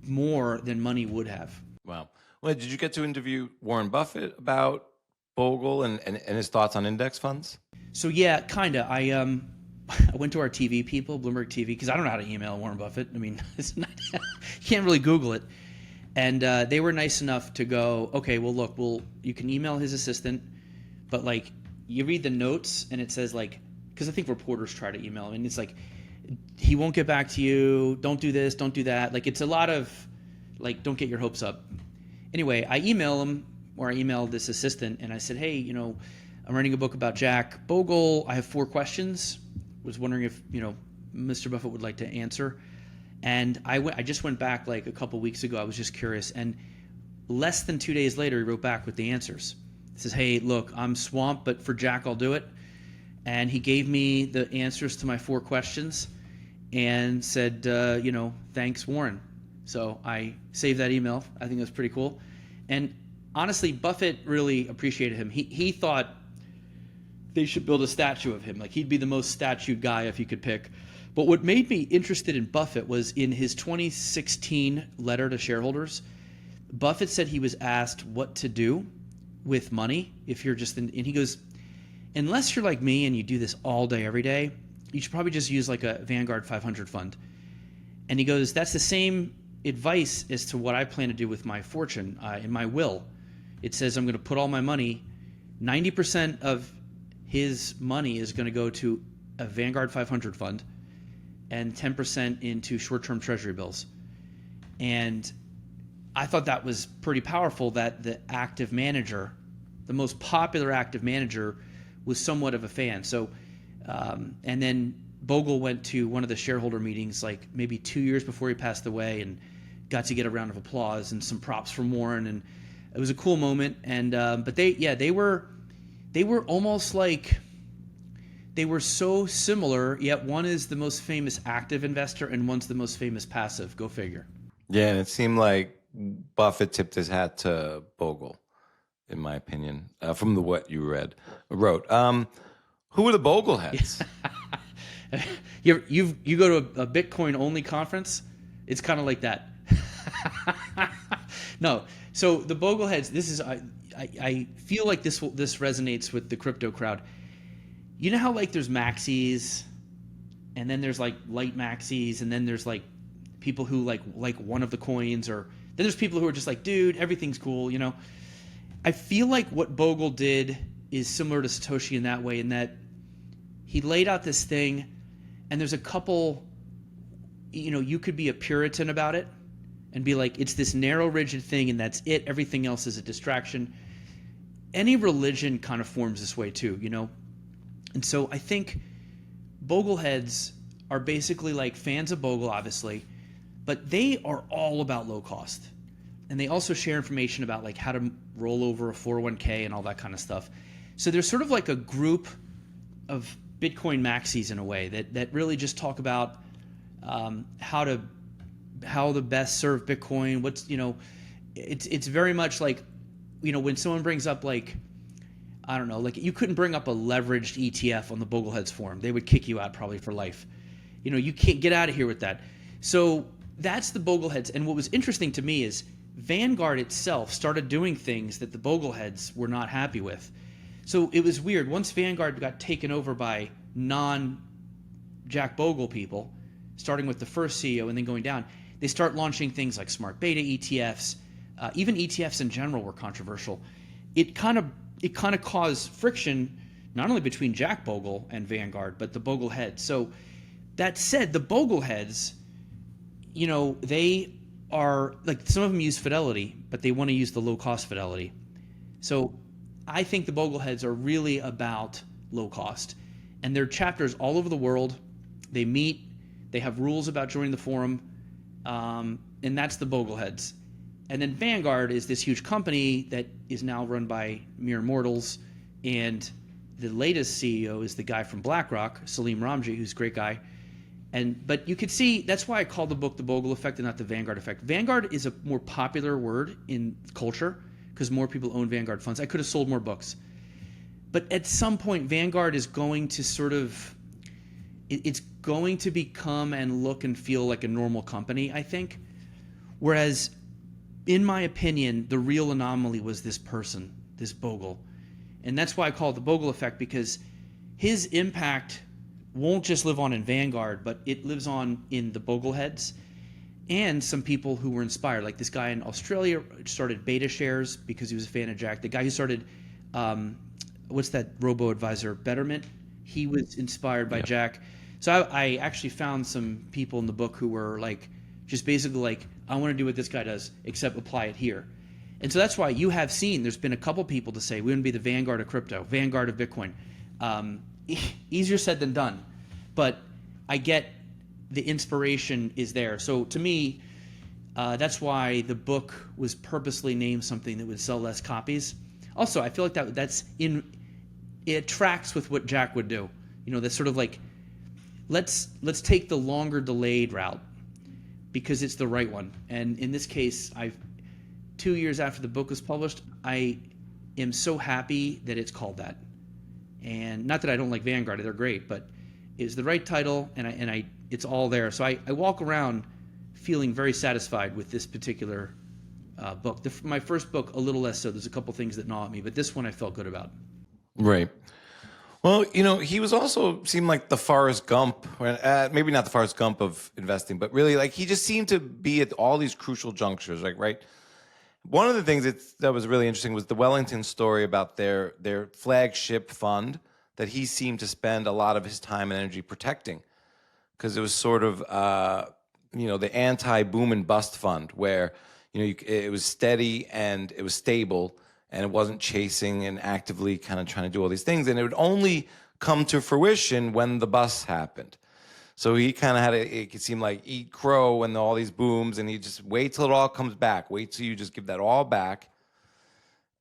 more than money would have. Wow. Well, did you get to interview Warren Buffett about Bogle and his thoughts on index funds? So yeah, kind of. I went to our TV people, Bloomberg TV, because I don't know how to email Warren Buffett. I mean, it's not, you can't really Google it. And they were nice enough to go, okay, well, look, you can email his assistant, but like you read the notes and it says like, because I think reporters try to email him, and it's like, he won't get back to you, don't do this, don't do that. Like it's a lot of like, don't get your hopes up. Anyway, I emailed this assistant and I said, hey, I'm writing a book about Jack Bogle. I have 4 questions. Was wondering if, Mr. Buffett would like to answer. And I just went back like a couple weeks ago. I was just curious. And less than 2 days later, he wrote back with the answers. He says, hey, look, I'm swamped, but for Jack, I'll do it. And he gave me the answers to my 4 questions and said, thanks, Warren. So I saved that email. I think that's pretty cool. And honestly, Buffett really appreciated him. He thought they should build a statue of him. Like he'd be the most statued guy if he could pick. But what made me interested in Buffett was in his 2016 letter to shareholders, Buffett said he was asked what to do with money if you're just and he goes, unless you're like me and you do this all day, every day, you should probably just use like a Vanguard 500 fund. And he goes, that's the same advice as to what I plan to do with my fortune. In my will, it says I'm going to put all my money, 90% of his money is going to go to a Vanguard 500 fund and 10% into short-term treasury bills. And I thought that was pretty powerful that the active manager, the most popular active manager, was somewhat of a fan. So, and then Bogle went to one of the shareholder meetings like maybe 2 years before he passed away and got to get a round of applause and some props from Warren, and it was a cool moment. And but they were almost like, they were so similar, yet one is the most famous active investor and one's the most famous passive. Go figure. Yeah, and it seemed like Buffett tipped his hat to Bogle, in my opinion, from what you wrote. Who are the Bogleheads? You go to a Bitcoin only conference, it's kind of like that. No, so the Bogleheads. This is I feel like this resonates with the crypto crowd. You know how like there's maxis, and then there's like light maxis, and then there's like people who like one of the coins, or then there's people who are just like, dude, everything's cool. I feel like what Bogle did is similar to Satoshi in that way, in that he laid out this thing, and there's a couple, you could be a Puritan about it and be like, it's this narrow, rigid thing, and that's it. Everything else is a distraction. Any religion kind of forms this way too, And so I think Bogleheads are basically like fans of Bogle, obviously, but they are all about low cost. And they also share information about like how to roll over a 401k and all that kind of stuff. So there's sort of like a group of Bitcoin maxis in a way that really just talk about how to best serve Bitcoin. What's, it's very much like, when someone brings up like, I don't know, like you couldn't bring up a leveraged ETF on the Bogleheads forum. They would kick you out probably for life. You can't get out of here with that. So that's the Bogleheads. And what was interesting to me is Vanguard itself started doing things that the Bogleheads were not happy with. So it was weird. Once Vanguard got taken over by non-Jack Bogle people, starting with the first CEO and then going down, they start launching things like smart beta ETFs. Even ETFs in general were controversial. It kind of caused friction, not only between Jack Bogle and Vanguard, but the Bogleheads. So that said, the Bogleheads, they are like, some of them use Fidelity, but they want to use the low cost Fidelity. So I think the Bogleheads are really about low cost. And there are chapters all over the world. They meet, they have rules about joining the forum, and that's the Bogleheads. And then Vanguard is this huge company that is now run by mere mortals. And the latest CEO is the guy from BlackRock, Salim Ramji, who's a great guy. But you could see, that's why I call the book The Bogle Effect and not the Vanguard Effect. Vanguard is a more popular word in culture because more people own Vanguard funds. I could have sold more books. But at some point, Vanguard is going to it's going to become and look and feel like a normal company, I think. Whereas, in my opinion, the real anomaly was this person, this Bogle. And that's why I call it the Bogle Effect, because his impact won't just live on in Vanguard, but it lives on in the Bogleheads and some people who were inspired. Like this guy in Australia started Beta Shares because he was a fan of Jack. The guy who started, what's that robo-advisor, Betterment? He was inspired by Jack. So I actually found some people in the book who were like, just basically like, I want to do what this guy does, except apply it here. And so that's why you have seen, there's been a couple people to say, we want to be the Vanguard of crypto, Vanguard of Bitcoin. Easier said than done, but I get the inspiration is there. So to me, that's why the book was purposely named something that would sell less copies. Also, I feel like it tracks with what Jack would do. You know, that's sort of like, let's take the longer delayed route because it's the right one. And in this case, 2 years after the book was published, I am so happy that it's called that. And not that I don't like Vanguard, they're great, but it's the right title, and it's all there. So I walk around feeling very satisfied with this particular book. My first book, a little less so. There's a couple things that gnaw at me, but this one I felt good about. Right. Well, you know, he was also seemed like the Forrest Gump, maybe not the Forrest Gump of investing, but really like he just seemed to be at all these crucial junctures, like, right? One of the things that was really interesting was the Wellington story about their flagship fund that he seemed to spend a lot of his time and energy protecting, because it was sort of the anti-boom and bust fund where it was steady and it was stable and it wasn't chasing and actively kind of trying to do all these things, and it would only come to fruition when the bust happened. So he kind of it could seem like eat crow and all these booms, and he just wait till it all comes back. Wait till you just give that all back.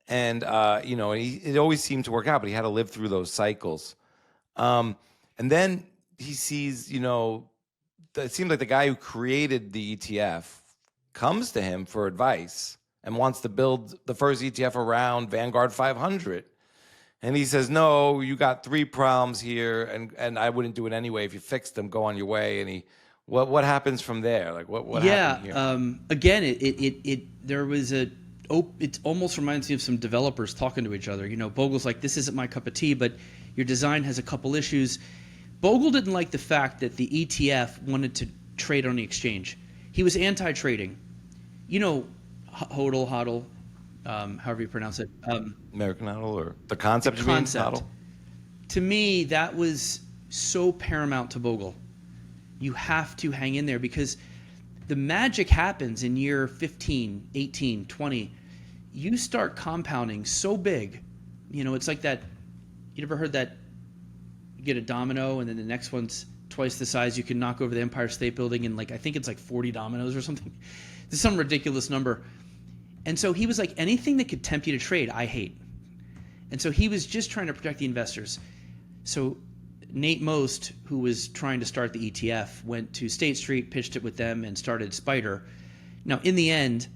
And, it always seemed to work out, but he had to live through those cycles. And then he sees, it seems like the guy who created the ETF comes to him for advice and wants to build the first ETF around Vanguard 500. And he says, no, you got 3 problems here, and I wouldn't do it anyway. If you fixed them, go on your way. And what happens from there? Like what happened here? Again, it almost reminds me of some developers talking to each other. Bogle's like, this isn't my cup of tea, but your design has a couple issues. Bogle didn't like the fact that the ETF wanted to trade on the exchange. He was anti-trading. HODL, however you pronounce it. American HODL, or the concept? HODL? To me, that was so paramount to Bogle. You have to hang in there because the magic happens in year 15, 18, 20. You start compounding so big. It's like that. You ever heard that? You get a domino and then the next one's twice the size. You can knock over the Empire State Building in I think it's like 40 dominoes or something. It's some ridiculous number. And so he was like, anything that could tempt you to trade, I hate. And so he was just trying to protect the investors. So Nate Most, who was trying to start the ETF, went to State Street, pitched it with them, and started Spider. Now, in the end,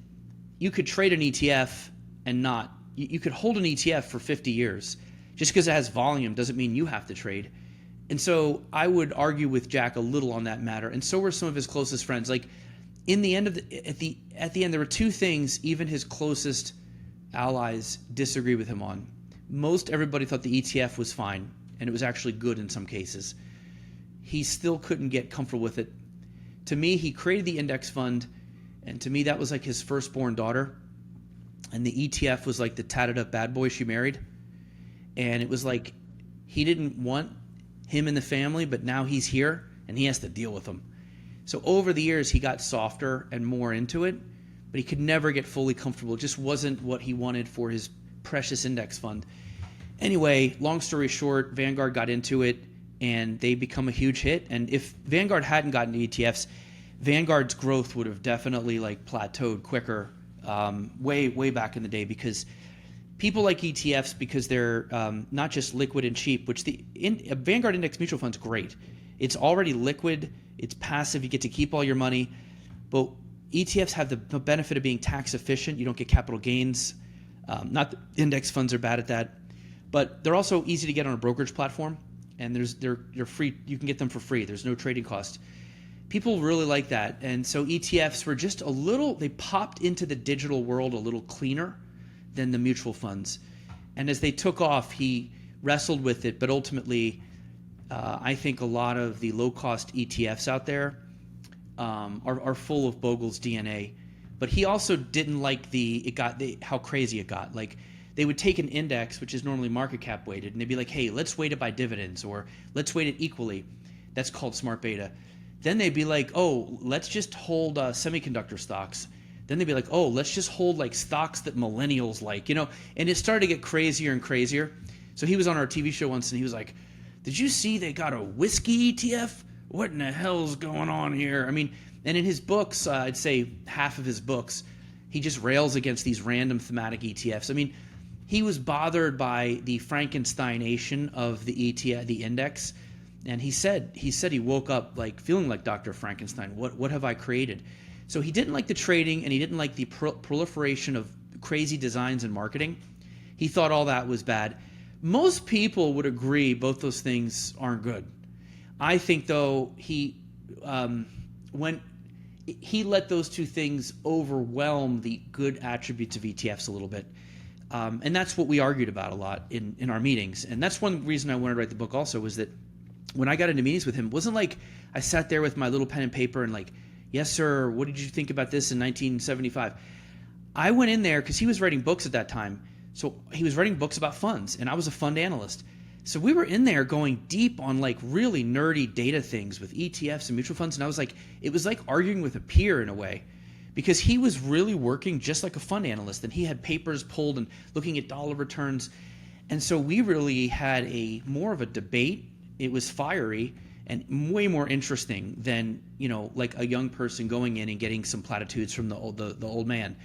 you could trade an ETF and not. You could hold an ETF for 50 years. Just because it has volume doesn't mean you have to trade. And so I would argue with Jack a little on that matter, and so were some of his closest friends. Like, in the end at the end, there were 2 things even his closest allies disagree with him on. Most everybody thought the ETF was fine, and it was actually good in some cases. He still couldn't get comfortable with it. To me, he created the index fund, and to me that was like his firstborn daughter. And the ETF was like the tatted up bad boy she married. And it was like he didn't want him in the family, but now he's here, and he has to deal with them. So over the years, he got softer and more into it, but he could never get fully comfortable. It just wasn't what he wanted for his precious index fund. Anyway, long story short, Vanguard got into it and they become a huge hit. And if Vanguard hadn't gotten to ETFs, Vanguard's growth would have definitely like plateaued quicker, way back in the day, because people like ETFs because they're not just liquid and cheap, which a Vanguard Index Mutual Fund's great. It's already liquid, it's passive, you get to keep all your money, but ETFs have the benefit of being tax efficient. You don't get capital gains. Not that index funds are bad at that, but they're also easy to get on a brokerage platform, and they're free. You can get them for free. There's no trading cost. People really like that, and so ETFs were just they popped into the digital world a little cleaner than the mutual funds. And as they took off, he wrestled with it, but ultimately, I think a lot of the low-cost ETFs out there are full of Bogle's DNA. But he also didn't like how crazy it got. Like, they would take an index, which is normally market cap weighted, and they'd be like, hey, let's weight it by dividends, or let's weight it equally. That's called smart beta. Then they'd be like, oh, let's just hold semiconductor stocks. Then they'd be like, oh, let's just hold like stocks that millennials like, and it started to get crazier and crazier. So he was on our TV show once and he was like, did you see they got a whiskey ETF? What in the hell's going on here? I mean, and in his books, I'd say half of his books, he just rails against these random thematic ETFs. I mean, he was bothered by the Frankensteination of the ETF, the index. And he said he woke up like feeling like Dr. Frankenstein. What have I created? So he didn't like the trading, and he didn't like the proliferation of crazy designs and marketing. He thought all that was bad. Most people would agree both those things aren't good. I think, though, when he let those two things overwhelm the good attributes of ETFs a little bit. And that's what we argued about a lot in our meetings. And that's one reason I wanted to write the book also, was that when I got into meetings with him, it wasn't like I sat there with my little pen and paper and like, yes, sir, what did you think about this in 1975? I went in there because he was writing books at that time. So he was writing books about funds, and I was a fund analyst. So we were in there going deep on like really nerdy data things with ETFs and mutual funds. And I was like, it was like arguing with a peer in a way, because he was really working just like a fund analyst, and he had papers pulled and looking at dollar returns. And so we really had more of a debate. It was fiery and way more interesting than, like a young person going in and getting some platitudes from the old man.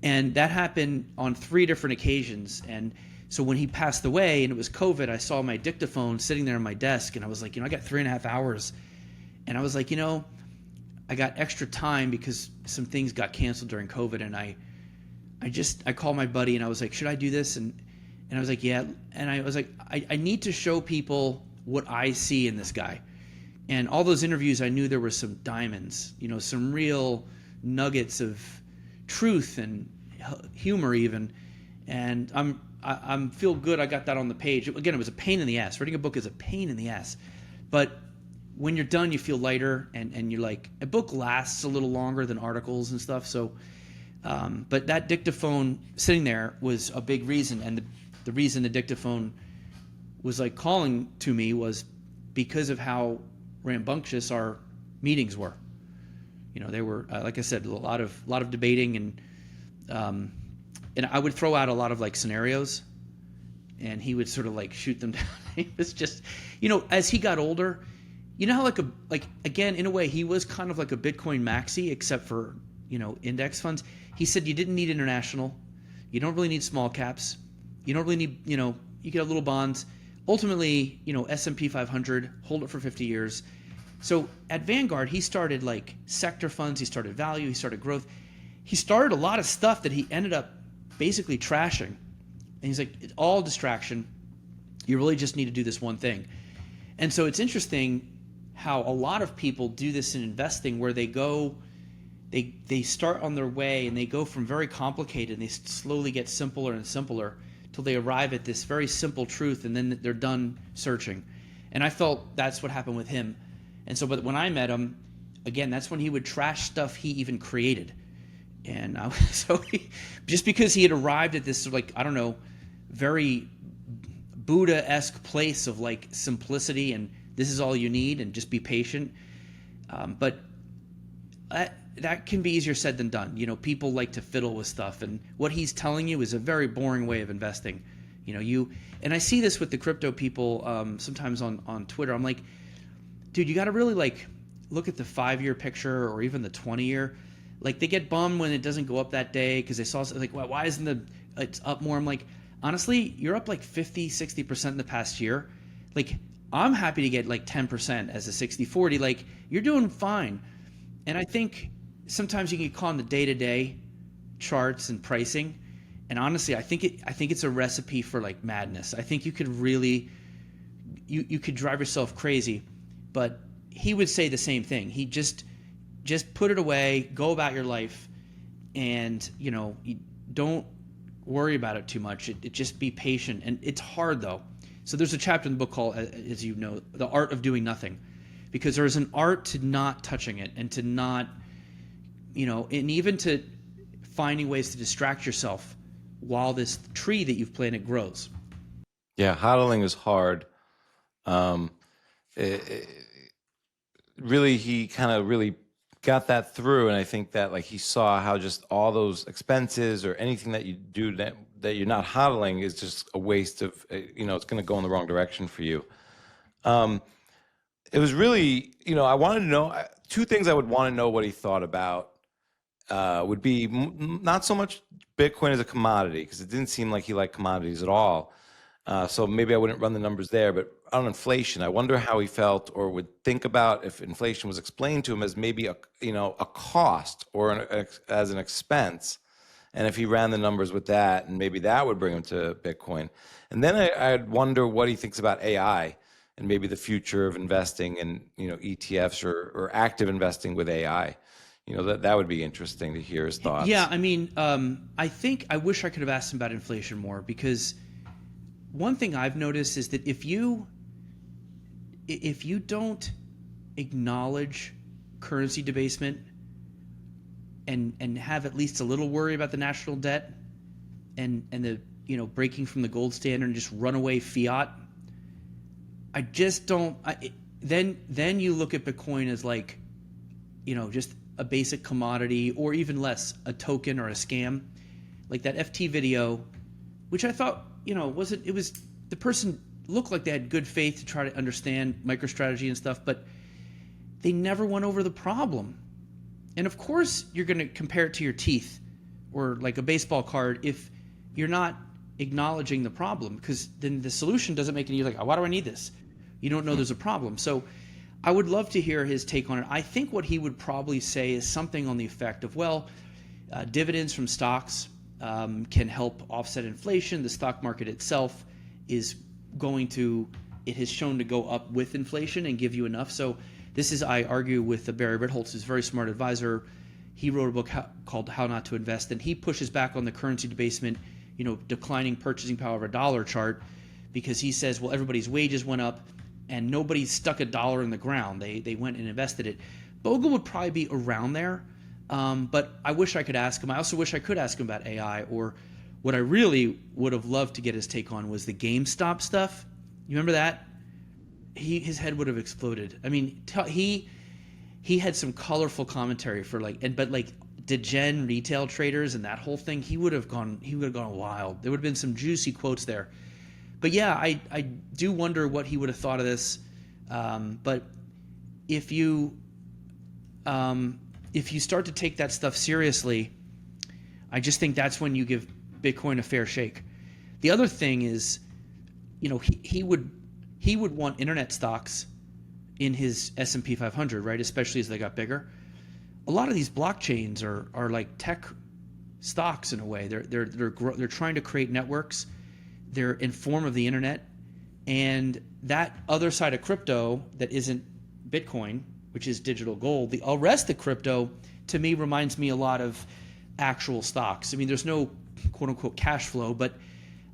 And that happened on 3 different occasions. And so when he passed away and it was COVID, I saw my dictaphone sitting there on my desk, and I was like, I got 3.5 hours. And I was like, I got extra time because some things got canceled during COVID. And I called my buddy and I was like, should I do this? And I was like, yeah. And I was like, I need to show people what I see in this guy. And all those interviews, I knew there were some diamonds, some real nuggets of truth and humor even. And I'm feel good I got that on the page. Again, it was a pain in the ass. Writing a book is a pain in the ass. But when you're done, you feel lighter, and you're like, a book lasts a little longer than articles and stuff. So, but that dictaphone sitting there was a big reason. And the reason the dictaphone was like calling to me was because of how rambunctious our meetings were. They were, like I said, a lot of debating, and I would throw out a lot of like scenarios, and he would sort of like shoot them down. It was just, as he got older, how again, in a way, he was kind of like a Bitcoin maxi, except for, index funds. He said you didn't need international. You don't really need small caps. You don't really need, you could have little bonds. Ultimately, S&P 500, hold it for 50 years. So at Vanguard, he started like sector funds. He started value. He started growth. He started a lot of stuff that he ended up basically trashing. And he's like, it's all distraction. You really just need to do this one thing. And so it's interesting how a lot of people do this in investing, where they start on their way and they go from very complicated and they slowly get simpler and simpler till they arrive at this very simple truth, and then they're done searching. And I felt that's what happened with him. And so, but when I met him, again, that's when he would trash stuff he even created. And just because he had arrived at this, like, I don't know, very Buddha-esque place of like simplicity and this is all you need and just be patient. But that can be easier said than done. People like to fiddle with stuff, and what he's telling you is a very boring way of investing. And I see this with the crypto people sometimes on Twitter. I'm like, dude, you got to really like look at the 5-year picture or even the 20-year. Like, they get bummed when it doesn't go up that day because they saw like, well, why isn't it's up more? I'm like, honestly, you're up like 50-60% in the past year. Like, I'm happy to get like 10% as a 60-40. Like, you're doing fine. And I think sometimes you can get caught in the day-to-day charts and pricing. And honestly, I think it's a recipe for like madness. I think you could really you could drive yourself crazy. But he would say the same thing. He just put it away, go about your life, and you don't worry about it too much. It just be patient. And it's hard though. So there's a chapter in the book called, as you know, The Art of Doing Nothing. Because there's an art to not touching it and to not, and even to finding ways to distract yourself while this tree that you've planted grows. Yeah, hodling is hard. Really, he kind of really got that through, and I think that like he saw how just all those expenses or anything that you do that you're not hodling is just a waste of, it's going to go in the wrong direction for you. It was really, I wanted to know two things I would want to know what he thought about would be not so much Bitcoin as a commodity, because it didn't seem like he liked commodities at all. So maybe I wouldn't run the numbers there, but on inflation, I wonder how he felt or would think about if inflation was explained to him as maybe a cost or as an expense. And if he ran the numbers with that, and maybe that would bring him to Bitcoin. And then I'd wonder what he thinks about AI and maybe the future of investing in ETFs or active investing with AI. That would be interesting to hear his thoughts. Yeah, I mean, I wish I could have asked him about inflation more, because one thing I've noticed is that if you don't acknowledge currency debasement and have at least a little worry about the national debt and the breaking from the gold standard and just runaway fiat, I just don't. Then you look at Bitcoin as like, just a basic commodity, or even less, a token or a scam. Like that FT video, which I thought, it was the person looked like they had good faith to try to understand MicroStrategy and stuff, but they never went over the problem. And of course, you're going to compare it to your teeth or like a baseball card if you're not acknowledging the problem, because then the solution doesn't make any. You're like, oh, why do I need this? You don't know there's a problem. So I would love to hear his take on it. I think what he would probably say is something on the effect of, dividends from stocks can help offset inflation. The stock market itself is it has shown to go up with inflation and give you enough. So this is, I argue with Barry Ritholtz, who's a very smart advisor. He wrote a book called How Not to Invest, and he pushes back on the currency debasement, declining purchasing power of a dollar chart, because he says, well, everybody's wages went up and nobody stuck a dollar in the ground. They went and invested it. Bogle would probably be around there, but I wish I could ask him. I also wish I could ask him about AI, or what I really would have loved to get his take on was the GameStop stuff. You remember that? His head would have exploded. I mean, he had some colorful commentary for degen retail traders and that whole thing. He would have gone wild. There would have been some juicy quotes there. But yeah, I do wonder what he would have thought of this. But if you start to take that stuff seriously, I just think that's when you give Bitcoin a fair shake. The other thing is, he would want internet stocks in his S&P 500, right? Especially as they got bigger. A lot of these blockchains are like tech stocks in a way. They're trying to create networks. They're in form of the internet, and that other side of crypto that isn't Bitcoin, which is digital gold, the rest of crypto to me reminds me a lot of actual stocks. I mean, there's no quote unquote cash flow, but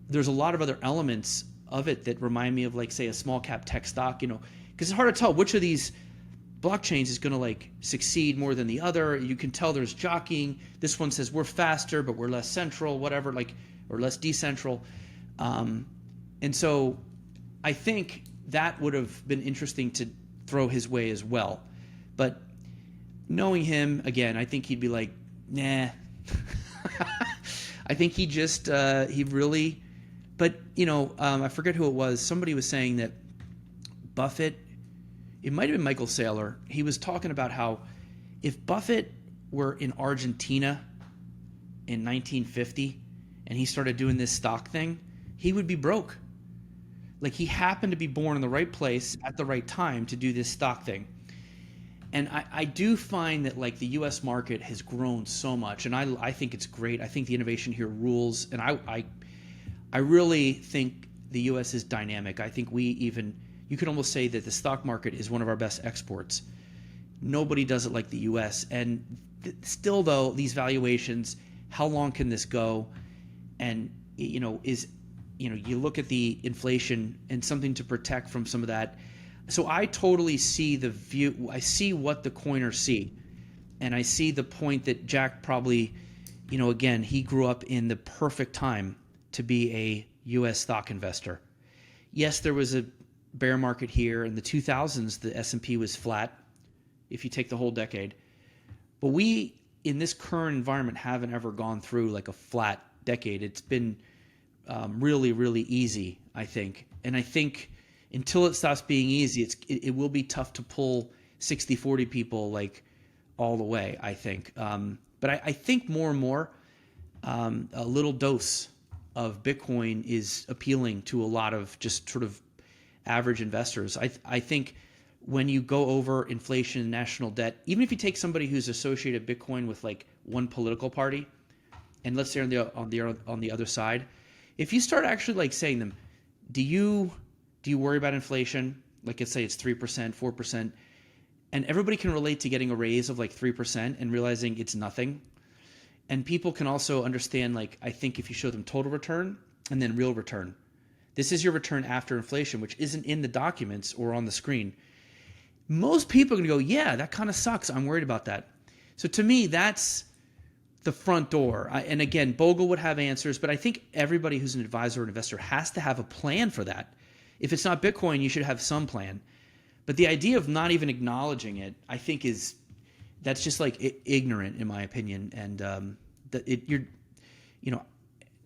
there's a lot of other elements of it that remind me of, like, say, a small cap tech stock, because it's hard to tell which of these blockchains is going to succeed more than the other. You can tell there's jockeying. This one says we're faster, but we're less central, whatever, or less decentral. And so I think that would have been interesting to throw his way as well. But, knowing him, again, I think he'd be like, nah. I think he just, he really, but, I forget who it was. Somebody was saying that Buffett, it might have been Michael Saylor, he was talking about how if Buffett were in Argentina in 1950 and he started doing this stock thing, he would be broke. Like, he happened to be born in the right place at the right time to do this stock thing. And I do find that, like, the U.S. market has grown so much, and I think it's great. I think the innovation here rules, and I really think the U.S. is dynamic. I think you could almost say that the stock market is one of our best exports. Nobody does it like the U.S. And still, though, these valuations, how long can this go? And, you look at the inflation and something to protect from some of that. So I totally see the view. I see what the coiners see. And I see the point that Jack probably, again, he grew up in the perfect time to be a U.S. stock investor. Yes, there was a bear market here. In the 2000s, the S&P was flat, if you take the whole decade. But we, in this current environment, haven't ever gone through like a flat decade. It's been really, really easy, I think. And I think until it stops being easy, it will be tough to pull 60-40 people like all the way, I think. But I think more and more a little dose of Bitcoin is appealing to a lot of just sort of average investors. I think when you go over inflation and national debt, even if you take somebody who's associated Bitcoin with like one political party, and let's say on the other side, if you start actually like saying them, do you worry about inflation? Like, let's say it's 3%, 4%, and everybody can relate to getting a raise of like 3% and realizing it's nothing. And people can also understand, like, I think if you show them total return and then real return, this is your return after inflation, which isn't in the documents or on the screen. Most people are going to go, yeah, that kind of sucks. I'm worried about that. So to me, that's the front door. And again, Bogle would have answers, but I think everybody who's an advisor or investor has to have a plan for that. If it's not Bitcoin, you should have some plan. But the idea of not even acknowledging it, I think that's just like ignorant in my opinion. And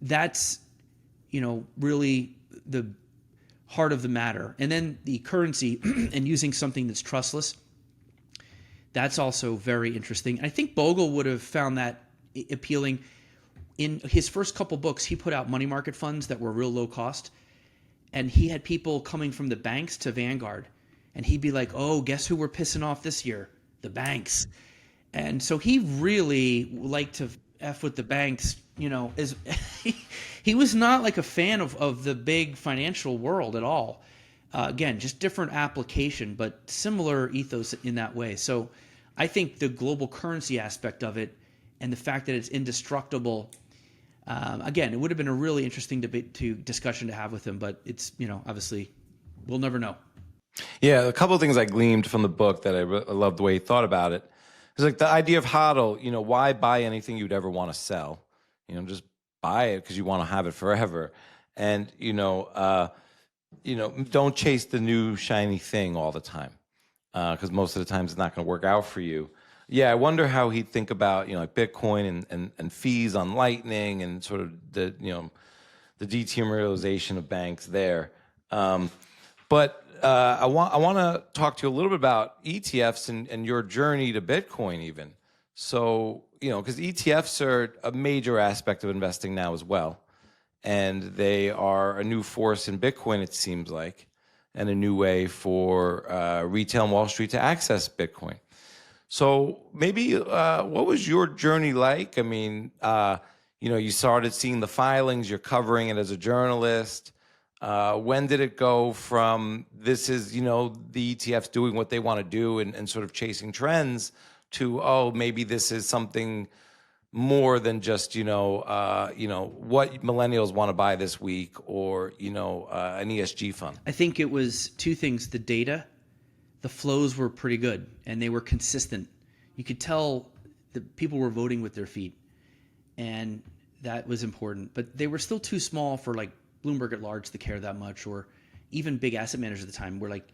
that's really the heart of the matter. And then the currency and using something that's trustless, that's also very interesting. I think Bogle would have found that appealing. In his first couple books, he put out money market funds that were real low cost. And he had people coming from the banks to Vanguard. And he'd be like, oh, guess who we're pissing off this year? The banks. And so he really liked to F with the banks, he was not like a fan of the big financial world at all. Again, just different application, but similar ethos in that way. So I think the global currency aspect of it and the fact that it's indestructible, again, it would have been a really interesting discussion to have with him, but it's, obviously we'll never know. Yeah, a couple of things I gleaned from the book that I love the way he thought about it. It's like the idea of HODL, why buy anything you'd ever want to sell? Just buy it because you want to have it forever. And, don't chase the new shiny thing all the time because most of the time it's not going to work out for you. Yeah, I wonder how he'd think about, like Bitcoin and fees on Lightning and sort of the dematerialization of banks there. But I want to talk to you a little bit about ETFs and your journey to Bitcoin even. So, because ETFs are a major aspect of investing now as well. And they are a new force in Bitcoin, it seems like, and a new way for retail and Wall Street to access Bitcoin. So maybe what was your journey like? I mean, you started seeing the filings, you're covering it as a journalist. When did it go from this is, the ETFs doing what they want to do and sort of chasing trends to, oh, maybe this is something more than just, what millennials want to buy this week or, an ESG fund? I think it was two things. The data, the flows were pretty good and they were consistent. You could tell that people were voting with their feet and that was important, but they were still too small for like Bloomberg at large to care that much, or even big asset managers at the time were like,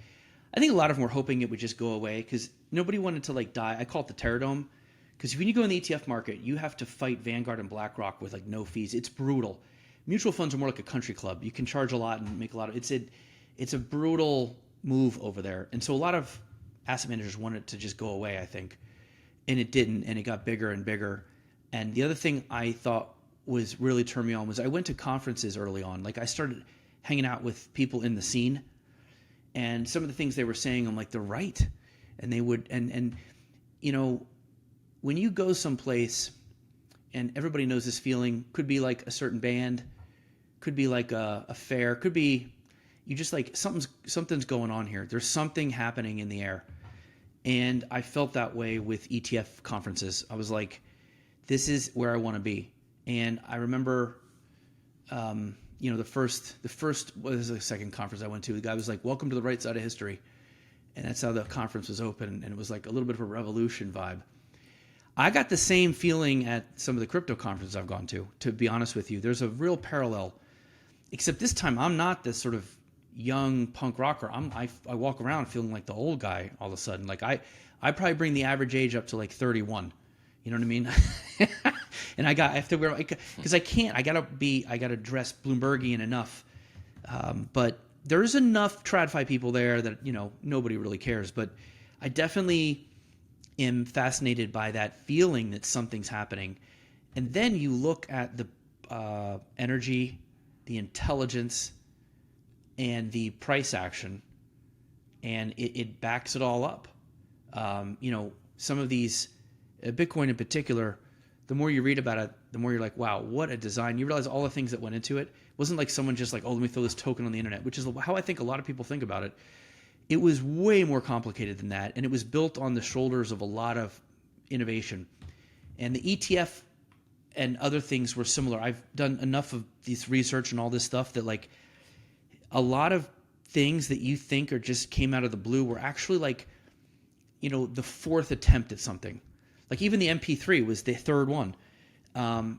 I think a lot of them were hoping it would just go away because nobody wanted to like die. I call it the Terror Dome. Because when you go in the ETF market, you have to fight Vanguard and BlackRock with like no fees. It's brutal. Mutual funds are more like a country club. You can charge a lot and make a lot of. It's a brutal move over there, and so a lot of asset managers wanted it to just go away, I think, and it didn't, and it got bigger and bigger. And the other thing I thought was really turned me on was I went to conferences early on. Like I started hanging out with people in the scene, and some of the things they were saying, I'm like, they're right, and they would, and you know, when you go someplace, and everybody knows this feeling, could be like a certain band, could be like a fair, could be you just like something's going on here. There's something happening in the air. And I felt that way with ETF conferences. I was like, this is where I want to be. And I remember, the first what was the second conference I went to? The guy was like, welcome to the right side of history. And that's how the conference was open. And it was like a little bit of a revolution vibe. I got the same feeling at some of the crypto conferences I've gone to be honest with you. There's a real parallel, except this time I'm not this sort of young punk rocker. I walk around feeling like the old guy all of a sudden. Like I probably bring the average age up to like 31. You know what I mean? And I have to wear, because I can't. I gotta dress Bloombergian enough. But there's enough TradFi people there that nobody really cares. But I definitely am fascinated by that feeling that something's happening. And then you look at the energy, the intelligence, and the price action, and it backs it all up. Some of these, Bitcoin in particular, the more you read about it, the more you're like, wow, what a design. You realize all the things that went into it. It wasn't like someone just like, oh, let me throw this token on the internet, which is how I think a lot of people think about it. It was way more complicated than that, and it was built on the shoulders of a lot of innovation. And the ETF and other things were similar. I've done enough of this research and all this stuff that like a lot of things that you think are just came out of the blue were actually like, the fourth attempt at something. Like even the MP3 was the third one.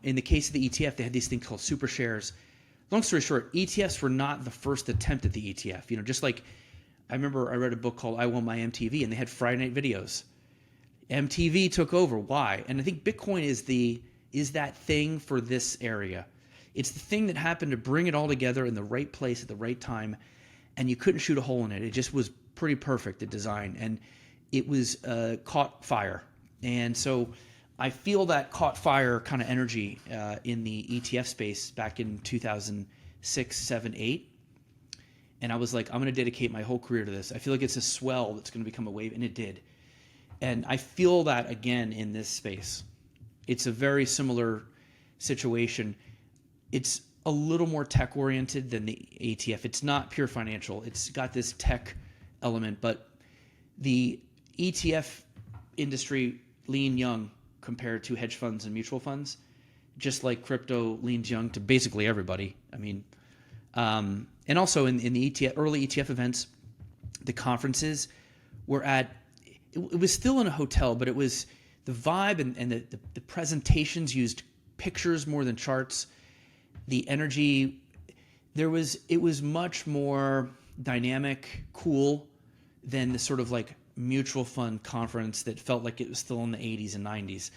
In the case of the ETF, they had these things called super shares. Long story short, ETFs were not the first attempt at the ETF. Just like I remember I read a book called I Want My MTV, and they had Friday night videos. MTV took over. Why? And I think Bitcoin is that thing for this area. It's the thing that happened to bring it all together in the right place at the right time, and you couldn't shoot a hole in it. It just was pretty perfect, the design, and it was caught fire. And so I feel that caught fire kind of energy in the ETF space back in 2006, 7, 8. And I was like, I'm going to dedicate my whole career to this. I feel like it's a swell that's going to become a wave, and it did. And I feel that again in this space. It's a very similar situation. It's a little more tech-oriented than the ETF. It's not pure financial. It's got this tech element, but the ETF industry lean young compared to hedge funds and mutual funds, just like crypto leans young to basically everybody. I mean, and also in the ETF, early ETF events, the conferences were at, it was still in a hotel, but it was the vibe and the presentations used pictures more than charts. The energy, it was much more dynamic, cool than the sort of like mutual fund conference that felt like it was still in the 80s and 90s.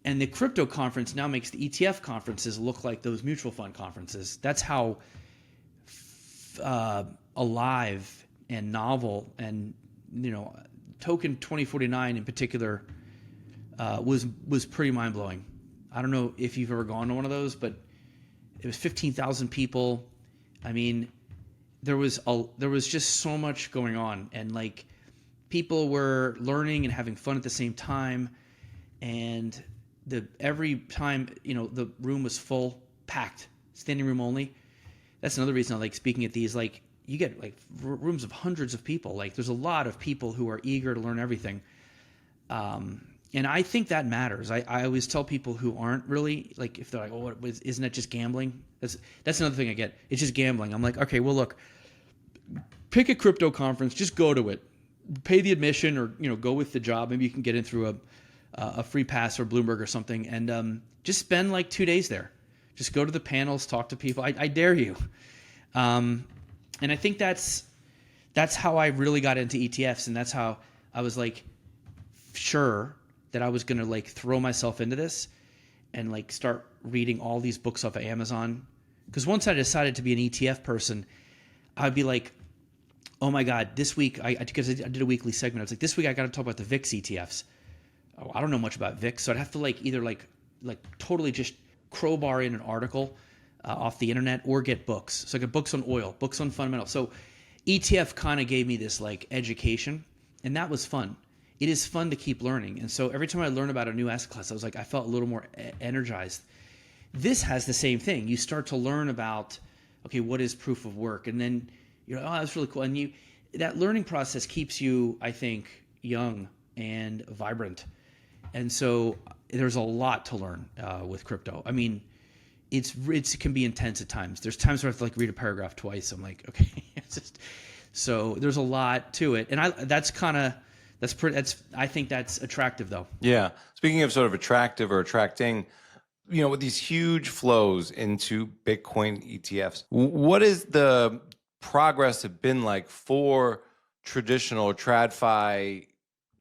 And the crypto conference now makes the ETF conferences look like those mutual fund conferences. That's how alive and novel and, Token 2049 in particular was pretty mind-blowing. I don't know if you've ever gone to one of those, but it was 15,000 people. I mean, there was just so much going on, and like people were learning and having fun at the same time. And every time, the room was full, packed, standing room only. That's another reason I like speaking at these. Like you get like rooms of hundreds of people. Like there's a lot of people who are eager to learn everything. And I think that matters. I always tell people who aren't really, like, if they're like, oh, isn't that just gambling? That's another thing I get. It's just gambling. I'm like, okay, well, look, pick a crypto conference, just go to it. Pay the admission or, go with the job. Maybe you can get in through a free pass or Bloomberg or something. And just spend like 2 days there. Just go to the panels, talk to people. I dare you. And I think that's that's how I really got into ETFs, and that's how I was like sure that I was going to like throw myself into this and like start reading all these books off of Amazon. Because once I decided to be an ETF person, I'd be like, oh my God, this week, because I did a weekly segment, I was like, this week I got to talk about the VIX ETFs. Oh, I don't know much about VIX, so I'd have to like either like totally just crowbar in an article off the internet or get books. So I get books on oil, books on fundamentals. So ETF kind of gave me this like education, and that was fun. It is fun to keep learning. And so every time I learn about a new asset class, I was like, I felt a little more energized. This has the same thing. You start to learn about, okay, what is proof of work? And then you're like, oh, that's really cool. And that learning process keeps you, I think, young and vibrant. And so there's a lot to learn with crypto. I mean, it can be intense at times. There's times where I have to like read a paragraph twice. I'm like, okay, so there's a lot to it. And I think that's attractive though. Yeah. Speaking of sort of attractive or attracting, with these huge flows into Bitcoin ETFs, what is the progress have been like for traditional TradFi,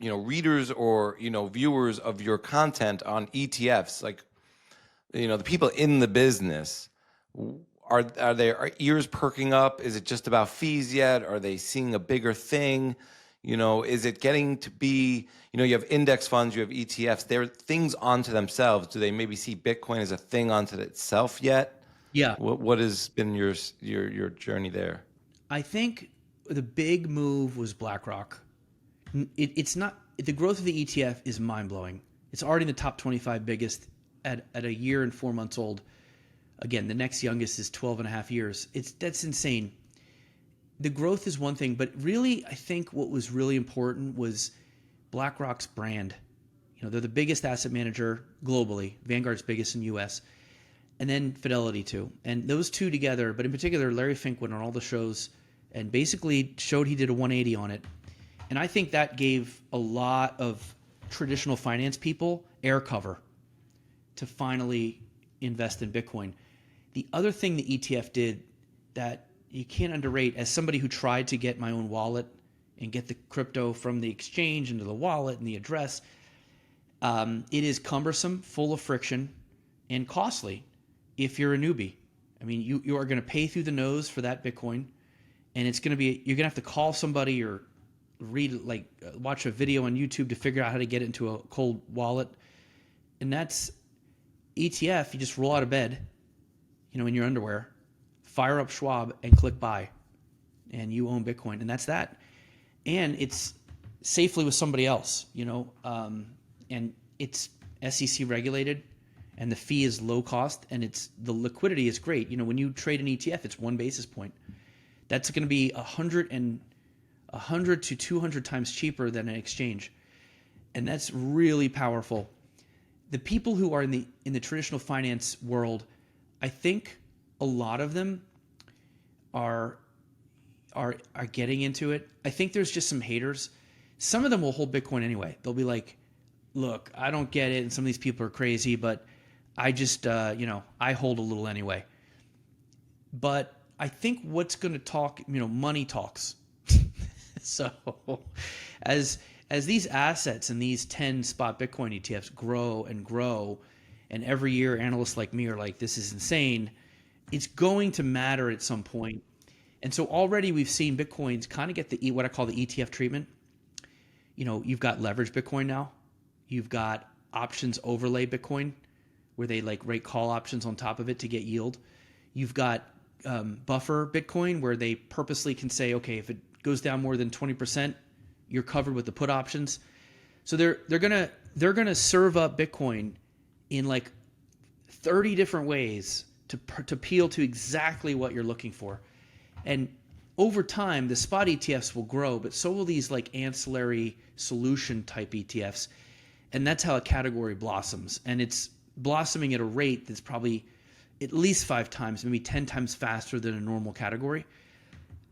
readers or, viewers of your content on ETFs? Like, the people in the business, are ears perking up? Is it just about fees yet? Are they seeing a bigger thing? Is it getting to be, you have index funds, you have ETFs, they're things onto themselves. Do they maybe see Bitcoin as a thing onto itself yet? Yeah. What has been your journey there? I think the big move was BlackRock. It's not, the growth of the ETF is mind blowing. It's already in the top 25 biggest at a year and 4 months old. Again, the next youngest is 12 and a half years. That's insane. The growth is one thing, but really, I think what was really important was BlackRock's brand. They're the biggest asset manager globally. Vanguard's biggest in the US. And then Fidelity too. And those two together, but in particular, Larry Fink went on all the shows and basically showed he did a 180 on it. And I think that gave a lot of traditional finance people air cover to finally invest in Bitcoin. The other thing the ETF did that you can't underrate, as somebody who tried to get my own wallet and get the crypto from the exchange into the wallet and the address, it is cumbersome, full of friction, and costly if you're a newbie. I mean, you are going to pay through the nose for that Bitcoin, and it's going to be, you're going to have to call somebody or watch a video on YouTube to figure out how to get it into a cold wallet. And that's ETF. You just roll out of bed, in your underwear, fire up Schwab and click buy, and you own Bitcoin. And that's that. And it's safely with somebody else, and it's SEC regulated, and the fee is low cost, and the liquidity is great. When you trade an ETF, it's 1 basis point. That's going to be 100 to 200 times cheaper than an exchange. And that's really powerful. The people who are in the traditional finance world, I think a lot of them are getting into it. I think there's just some haters. Some of them will hold Bitcoin anyway. They'll be like, look, I don't get it, and some of these people are crazy, but I just, I hold a little anyway. But I think what's going to talk, money talks. So as these assets and these 10 spot Bitcoin ETFs grow and grow, and every year analysts like me are like, this is insane, it's going to matter at some point. And so already we've seen Bitcoins kind of get what I call the ETF treatment. You've got leverage Bitcoin now. You've got options overlay Bitcoin, where they rate call options on top of it to get yield. You've got buffer Bitcoin, where they purposely can say, okay, if it goes down more than 20%, you're covered with the put options. So they're gonna serve up Bitcoin in 30 different ways to appeal to exactly what you're looking for. And over time, the spot ETFs will grow, but so will these ancillary solution type ETFs. And that's how a category blossoms. And it's blossoming at a rate that's probably at least 5 times, maybe 10 times faster than a normal category.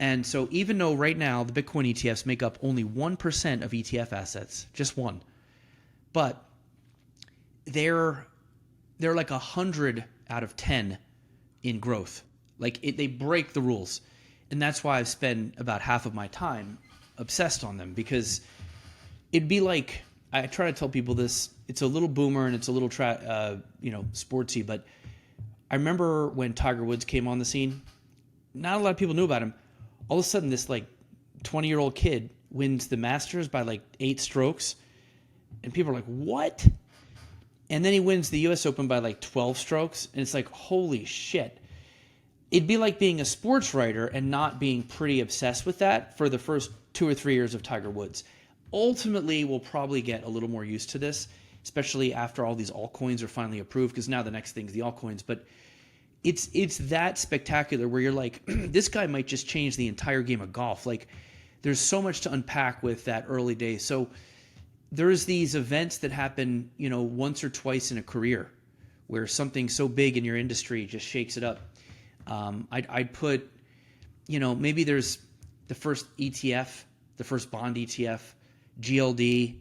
And so even though right now the Bitcoin ETFs make up only 1% of ETF assets, just 1, but they're 100 out of 10 in growth. They break the rules. And that's why I've spent about half of my time obsessed on them, because it'd be like, I try to tell people this, it's a little boomer and it's a little sportsy, but I remember when Tiger Woods came on the scene, not a lot of people knew about him. All of a sudden, this like 20-year-old kid wins the Masters by like 8 strokes, and people are like, what? And then he wins the US Open by like 12 strokes, and it's like, holy shit. It'd be like being a sports writer and not being pretty obsessed with that for the first 2 or 3 years of Tiger Woods. Ultimately, we'll probably get a little more used to this, especially after all these altcoins are finally approved, because now the next thing's the altcoins. But it's that spectacular where you're like, this guy might just change the entire game of golf. Like, there's so much to unpack with that early days. So there's these events that happen, once or twice in a career, where something so big in your industry just shakes it up. I'd put, maybe there's the first ETF, the first bond ETF, GLD,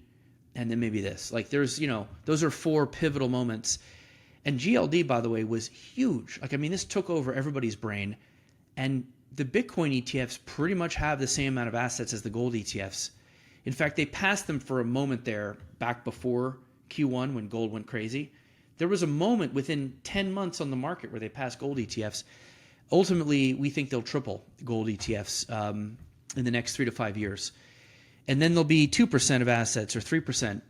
and then maybe this. Like, there's, those are 4 pivotal moments. And GLD, by the way, was huge. Like, I mean, this took over everybody's brain. And the Bitcoin ETFs pretty much have the same amount of assets as the gold ETFs. In fact, they passed them for a moment there back before Q1 when gold went crazy. There was a moment within 10 months on the market where they passed gold ETFs. Ultimately, we think they'll triple gold ETFs in the next 3 to 5 years. And then there'll be 2% of assets or 3%.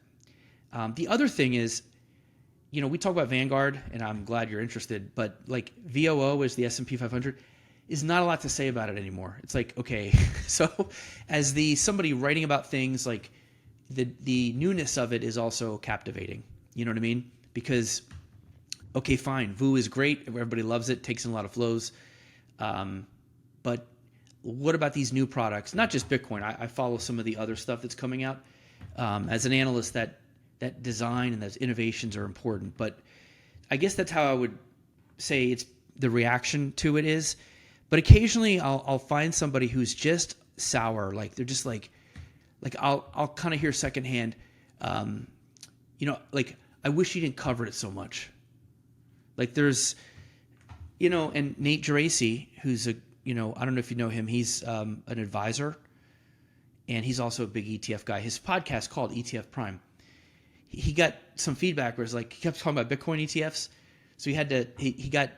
The other thing is, we talk about Vanguard, and I'm glad you're interested, but like VOO is the S&P 500, is not a lot to say about it anymore. It's like, okay, so as somebody writing about things, like the newness of it is also captivating. You know what I mean? Because, okay, fine, VOO is great. Everybody loves it, takes in a lot of flows. But what about these new products? Not just Bitcoin. I follow some of the other stuff that's coming out. As an analyst, that design and those innovations are important. But I guess that's how I would say it's the reaction to it is. But occasionally I'll find somebody who's just sour. Like, they're just like I'll kind of hear secondhand, like, I wish you didn't cover it so much. Like, there's, and Nate Geraci, who's I don't know if you know him. He's an advisor, and he's also a big ETF guy. His podcast called ETF Prime. He got some feedback where it's like, he kept talking about Bitcoin ETFs. So he got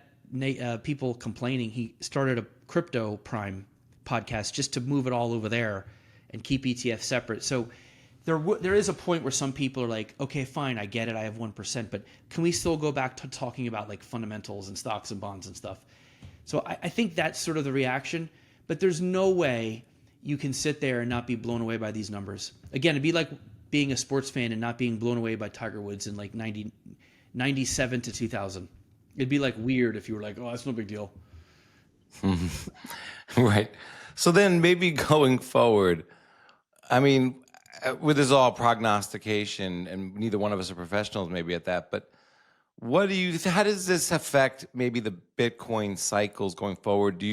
people complaining. He started a crypto Prime podcast just to move it all over there and keep ETFs separate. So there is a point where some people are like, okay, fine, I get it, I have 1%, but can we still go back to talking about like fundamentals and stocks and bonds and stuff? So I think that's sort of the reaction, but there's no way you can sit there and not be blown away by these numbers. Again, it'd be like being a sports fan and not being blown away by Tiger Woods in like 97 to 2000. It'd be like weird if you were like, oh, that's no big deal. Right. So then maybe going forward, I mean, with this all prognostication, and neither one of us are professionals maybe at that, but how does this affect maybe the Bitcoin cycles going forward?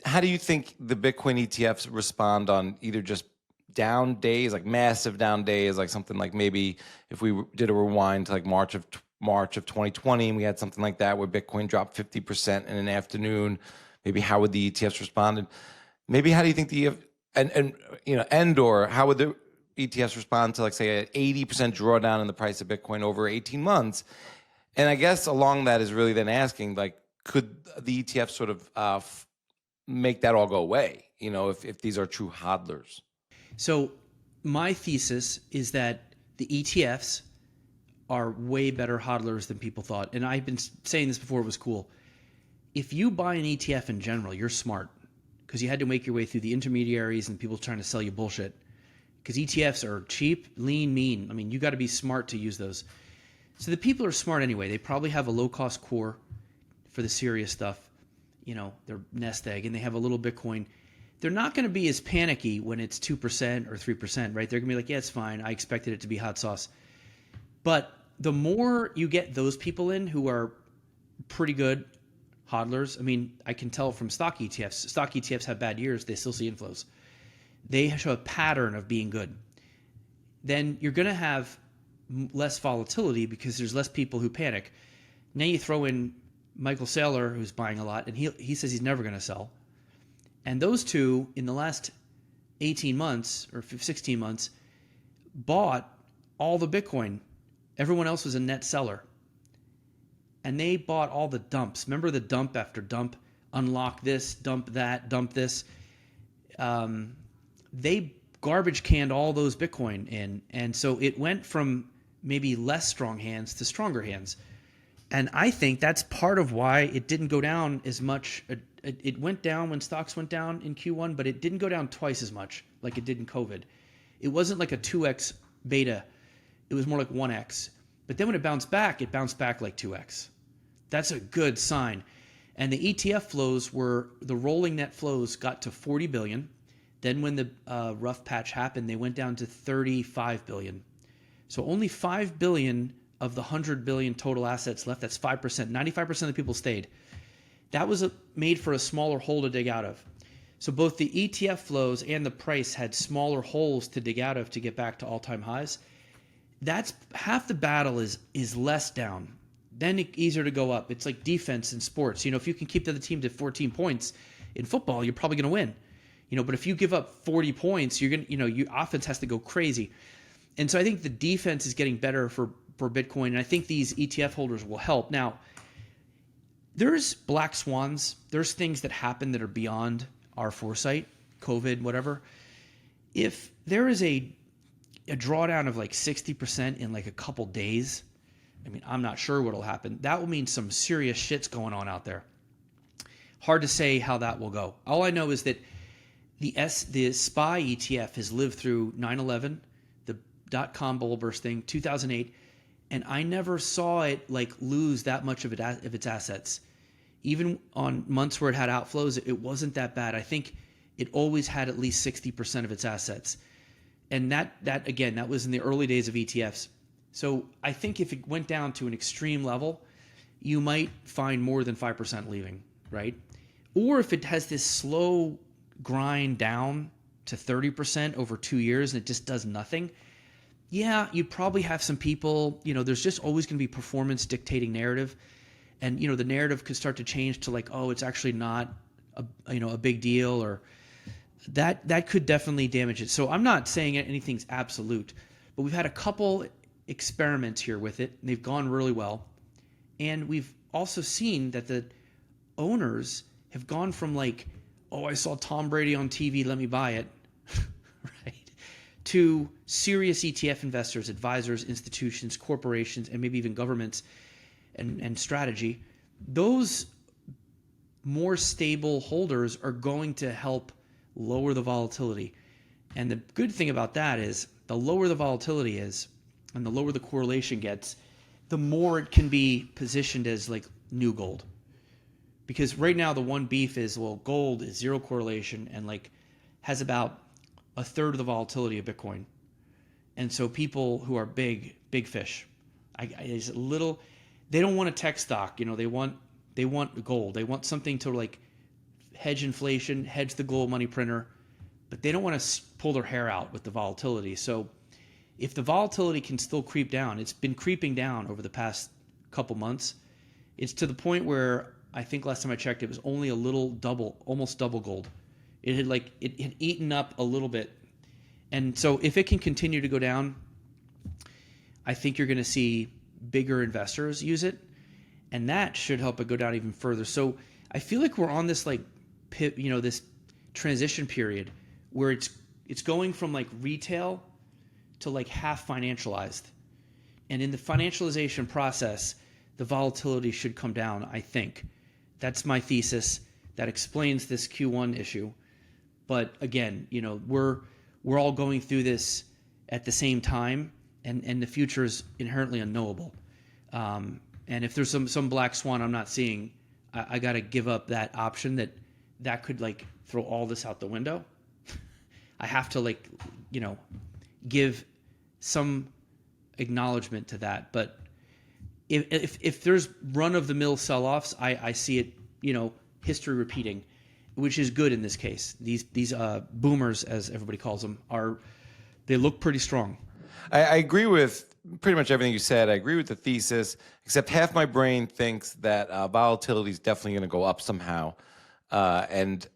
How do you think the Bitcoin ETFs respond on either just down days, like massive down days, like something like maybe if we did a rewind to like March of 2020 and we had something like that where Bitcoin dropped 50% in an afternoon, maybe how would the ETFs respond? And maybe how do you think how would the ETFs respond to, like, say, an 80% drawdown in the price of Bitcoin over 18 months? And I guess along that is really then asking, like, could the ETFs sort of make that all go away, if these are true hodlers? So my thesis is that the ETFs are way better hodlers than people thought. And I've been saying this before it was cool. If you buy an ETF in general, you're smart, because you had to make your way through the intermediaries and people trying to sell you bullshit. Because ETFs are cheap, lean, mean. I mean, you got to be smart to use those. So the people are smart anyway. They probably have a low-cost core for the serious stuff. Their nest egg, and they have a little Bitcoin. They're not going to be as panicky when it's 2% or 3%, right? They're going to be like, yeah, it's fine. I expected it to be hot sauce. But the more you get those people in who are pretty good hodlers, I mean, I can tell from stock ETFs. Stock ETFs have bad years. They still see inflows. They show a pattern of being good. Then you're going to have less volatility because there's less people who panic. Now you throw in Michael Saylor, who's buying a lot, and he says he's never going to sell. And those two, in the last 18 months or 16 months, bought all the Bitcoin. Everyone else was a net seller. And they bought all the dumps. Remember the dump after dump? Unlock this, dump that, dump this. They garbage canned all those Bitcoin in. And so it went from maybe less strong hands to stronger hands. And I think that's part of why it didn't go down as much. It went down when stocks went down in Q1, but it didn't go down twice as much like it did in COVID. It wasn't like a 2x beta. It was more like 1x. But then when it bounced back like 2x. That's a good sign. And the ETF flows the rolling net flows got to 40 billion. Then when the rough patch happened, they went down to 35 billion. So only 5 billion of the 100 billion total assets left. That's 5%. 95% of the people stayed. That was made for a smaller hole to dig out of. So both the ETF flows and the price had smaller holes to dig out of to get back to all-time highs. That's half the battle is less down. Then it's easier to go up. It's like defense in sports. If you can keep the other team to 14 points in football, you're probably going to win. But if you give up 40 points, you're going to, your offense has to go crazy. And so I think the defense is getting better for Bitcoin, and I think these ETF holders will help. Now, there's black swans. There's things that happen that are beyond our foresight, COVID, whatever. If there is a drawdown of like 60% in like a couple days, I'm not sure what'll happen. That will mean some serious shit's going on out there. Hard to say how that will go. All I know is that the SPY ETF has lived through 9/11, the dot-com bull burst thing, 2008, and I never saw it like lose that much of its assets. Even on months where it had outflows, it wasn't that bad. I think it always had at least 60% of its assets. And that again, that was in the early days of ETFs. So I think if it went down to an extreme level, you might find more than 5% leaving, right? Or if it has this slow grind down to 30% over 2 years and it just does nothing, yeah, you'd probably have some people, there's just always going to be performance dictating narrative. And, the narrative could start to change to like, oh, it's actually not a big deal, or that could definitely damage it. So I'm not saying anything's absolute, but we've had a couple experiments here with it, and they've gone really well. And we've also seen that the owners have gone from like, oh, I saw Tom Brady on TV, let me buy it, right, to serious ETF investors, advisors, institutions, corporations, and maybe even governments and strategy. Those more stable holders are going to help lower the volatility. And the good thing about that is the lower the volatility is and the lower the correlation gets, the more it can be positioned as like new gold. Because right now the one beef is, well, gold is zero correlation and like has about a third of the volatility of Bitcoin. And so people who are big fish, is a little, they don't want a tech stock, they want gold. They want something to like hedge inflation, hedge the gold money printer, but they don't want to pull their hair out with the volatility. So if the volatility can still creep down, it's been creeping down over the past couple months. It's to the point where I think last time I checked, it was only a little almost double gold. It had eaten up a little bit. And so if it can continue to go down, I think you're going to see bigger investors use it, and that should help it go down even further. So I feel like we're on this like this transition period where it's going from like retail to like half financialized. And in the financialization process, the volatility should come down, I think. That's my thesis. That explains this Q1 issue. But again, we're all going through this at the same time, and the future is inherently unknowable. And if there's some black swan I'm not seeing, I got to give up that option that could like throw all this out the window. I have to give some acknowledgement to that. But if there's run-of-the-mill sell-offs, I see it, history repeating, which is good in this case. These boomers, as everybody calls them, they look pretty strong. I agree with pretty much everything you said. I agree with the thesis, except half my brain thinks that volatility is definitely going to go up somehow. And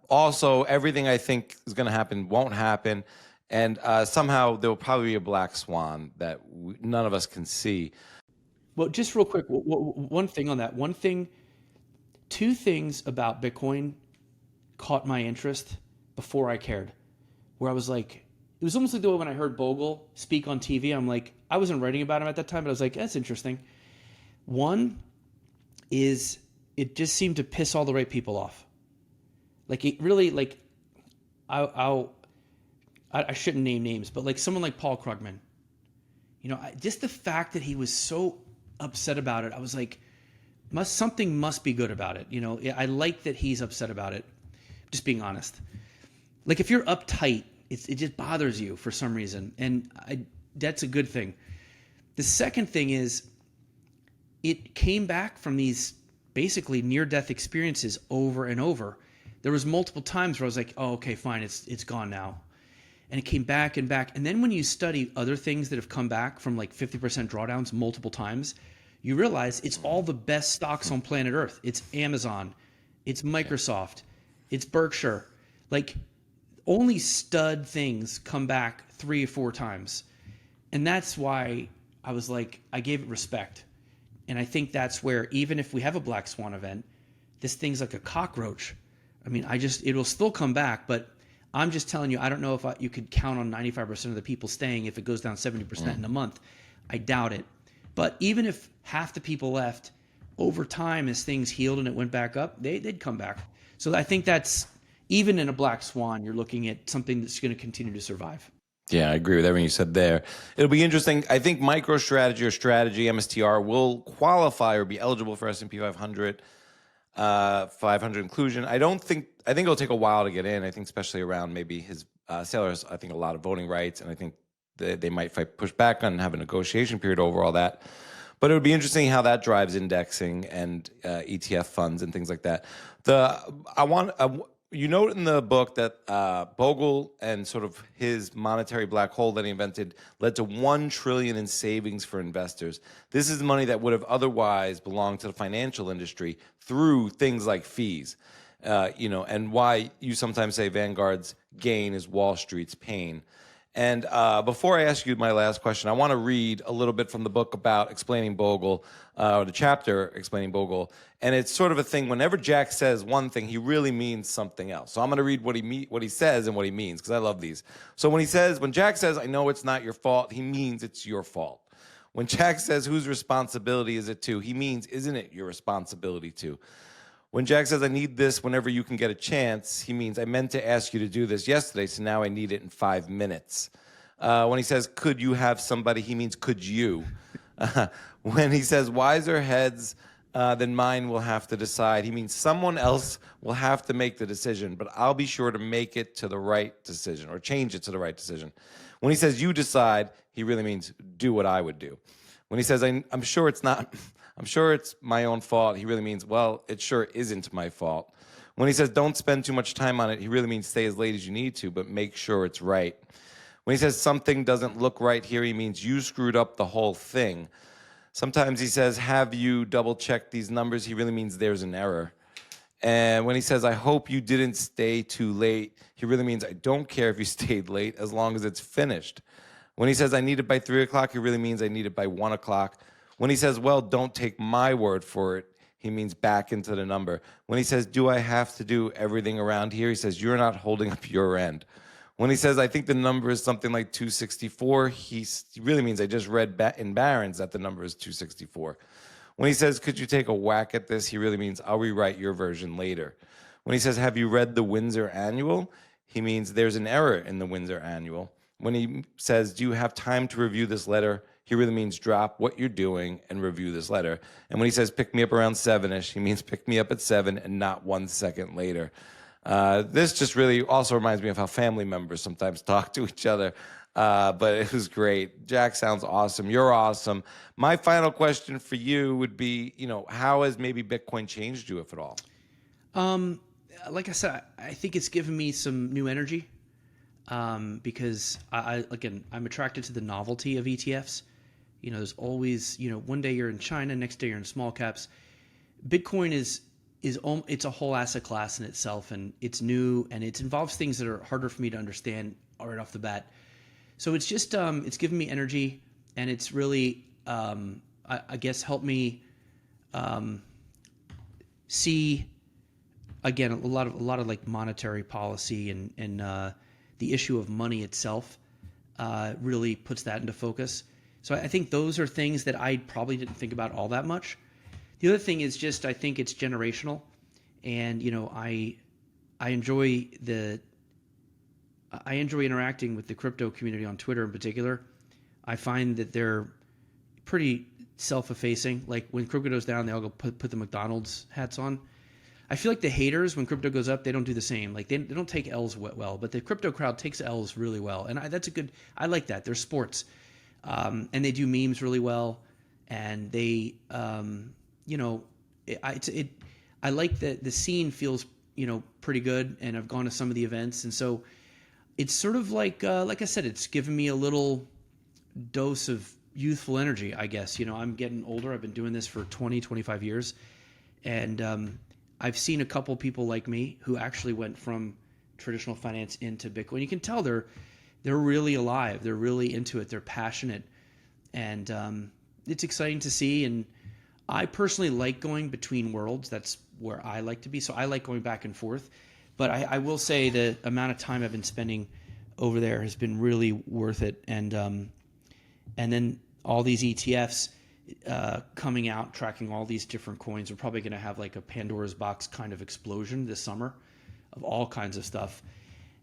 also, everything I think is going to happen won't happen. And somehow there will probably be a black swan that none of us can see. Well, just real quick, one thing on that. Two things about Bitcoin caught my interest before I cared. Where I was like, it was almost like the way when I heard Bogle speak on TV. I'm like, I wasn't writing about him at that time, but I was like, that's interesting. One is it just seemed to piss all the right people off. Like it really, like I shouldn't name names, but like someone like Paul Krugman, just the fact that he was so upset about it, I was like, something must be good about it. I like that he's upset about it. Just being honest. Like if you're uptight, it just bothers you for some reason, and that's a good thing. The second thing is, it came back from these basically near-death experiences over and over. There was multiple times where I was like, oh, okay, fine, it's gone now. And it came back and back. And then when you study other things that have come back from like 50% drawdowns multiple times, you realize it's all the best stocks on planet Earth. It's Amazon, it's Microsoft, it's Berkshire. Like only stud things come back 3 or 4 times. And that's why I was like, I gave it respect. And I think that's where, even if we have a black swan event, this thing's like a cockroach. I mean, it'll still come back, but I'm just telling you, I don't know if you could count on 95% of the people staying if it goes down 70% in a month. I doubt it. But even if half the people left, over time, as things healed and it went back up, they'd come back. So I think that's, even in a black swan, you're looking at something that's going to continue to survive. Yeah, I agree with everything you said there. It'll be interesting. I think MicroStrategy or Strategy, MSTR, will qualify or be eligible for S&P 500, 500 inclusion. I think it'll take a while to get in. I think especially around maybe his sellers, I think a lot of voting rights, and I think they might push back on and have a negotiation period over all that. But it would be interesting how that drives indexing and ETF funds and things like that. You note in the book that Bogle and sort of his monetary black hole that he invented led to $1 trillion in savings for investors. This is money that would have otherwise belonged to the financial industry through things like fees. And why you sometimes say Vanguard's gain is Wall Street's pain. And before I ask you my last question, I want to read a little bit from the book about explaining Bogle, or the chapter explaining Bogle. And it's sort of a thing, whenever Jack says one thing, he really means something else. So I'm going to read what he says and what he means, because I love these. So when Jack says, I know it's not your fault, he means it's your fault. When Jack says, whose responsibility is it to, he means, isn't it your responsibility to? When Jack says, I need this whenever you can get a chance, he means, I meant to ask you to do this yesterday, so now I need it in 5 minutes. When he says, could you have somebody, he means, could you? When he says, wiser heads than mine will have to decide, he means someone else will have to make the decision, but I'll be sure to make it to the right decision or change it to the right decision. When he says, you decide, he really means, do what I would do. When he says, I'm sure it's my own fault, he really means, well, it sure isn't my fault. When he says, don't spend too much time on it, he really means stay as late as you need to, but make sure it's right. When he says something doesn't look right here, he means you screwed up the whole thing. Sometimes he says, have you double-checked these numbers? He really means there's an error. And when he says, I hope you didn't stay too late, he really means I don't care if you stayed late as long as it's finished. When he says, I need it by 3 o'clock, he really means I need it by 1 o'clock. When he says, well, don't take my word for it, he means back into the number. When he says, do I have to do everything around here? He says, you're not holding up your end. When he says, I think the number is something like 264, he really means I just read in Barron's that the number is 264. When he says, could you take a whack at this? He really means I'll rewrite your version later. When he says, have you read the Windsor Annual? He means there's an error in the Windsor Annual. When he says, do you have time to review this letter? He really means drop what you're doing and review this letter. And when he says, pick me up around 7-ish, he means pick me up at 7 and not 1 second later. This just really also reminds me of how family members sometimes talk to each other. But it was great. Jack sounds awesome. You're awesome. My final question for you would be, how has maybe Bitcoin changed you, if at all? Like I said, I think it's given me some new energy. Because I'm attracted to the novelty of ETFs. There's always, one day you're in China, next day you're in small caps. Bitcoin is it's a whole asset class in itself, and it's new, and it involves things that are harder for me to understand right off the bat. So it's just it's given me energy, and it's really I guess helped me see again a lot of like monetary policy and the issue of money itself really puts that into focus. So I think those are things that I probably didn't think about all that much. The other thing is just I think it's generational, and I enjoy interacting with the crypto community on Twitter in particular. I find that they're pretty self-effacing. Like when crypto goes down, they all go put the McDonald's hats on. I feel like the haters, when crypto goes up, they don't do the same. Like they don't take L's well, but the crypto crowd takes L's really well, and I like that. They're sports, and they do memes really well, and they I like that the scene feels pretty good, and I've gone to some of the events, and so it's sort of like I said, it's given me a little dose of youthful energy, I guess. I'm getting older. I've been doing this for 25 years, and I've seen a couple people like me who actually went from traditional finance into Bitcoin. You can tell they're really alive. They're really into it. They're passionate, and it's exciting to see. And I personally like going between worlds. That's where I like to be. So I like going back and forth. But I will say the amount of time I've been spending over there has been really worth it. And then all these ETFs coming out, tracking all these different coins. We're probably going to have like a Pandora's box kind of explosion this summer of all kinds of stuff.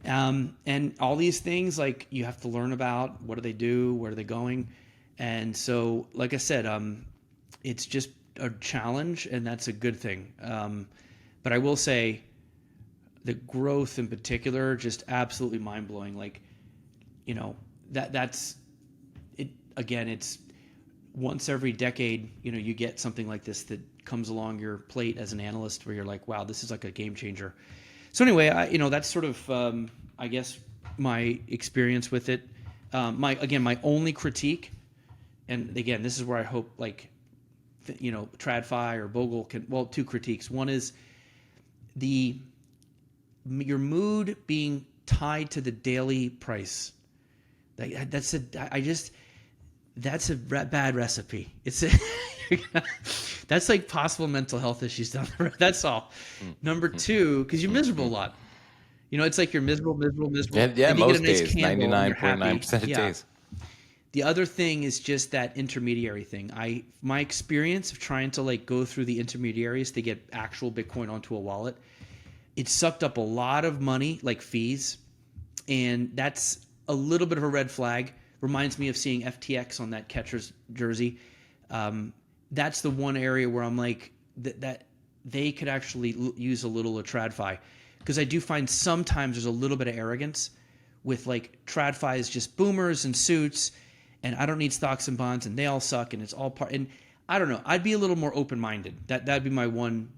And all these things, like you have to learn about what do they do, where are they going. And so, like I said, it's just a challenge, and that's a good thing. But I will say the growth in particular, just absolutely mind-blowing. Like, that's it. Again, it's once every decade, you get something like this that comes along your plate as an analyst where you're like, wow, this is like a game changer. So anyway, that's sort of, I guess, my experience with it. My only critique, and again, this is where I hope TradFi or Bogle can, two critiques. One is your mood being tied to the daily price. That's a bad recipe. That's like possible mental health issues down the road. That's all. Number two, because you're miserable a lot. It's like you're miserable. Yeah, most days, 99.9% of days. The other thing is just that intermediary thing. My experience of trying to go through the intermediaries to get actual Bitcoin onto a wallet, it sucked up a lot of money, like fees, and that's a little bit of a red flag. Reminds me of seeing FTX on that catcher's jersey. That's the one area where I'm like that they could actually use a little of TradFi, because I do find sometimes there's a little bit of arrogance with TradFi is just boomers and suits, and I don't need stocks and bonds, and they all suck, and it's all part. And I don't know. I'd be a little more open-minded. That'd be my one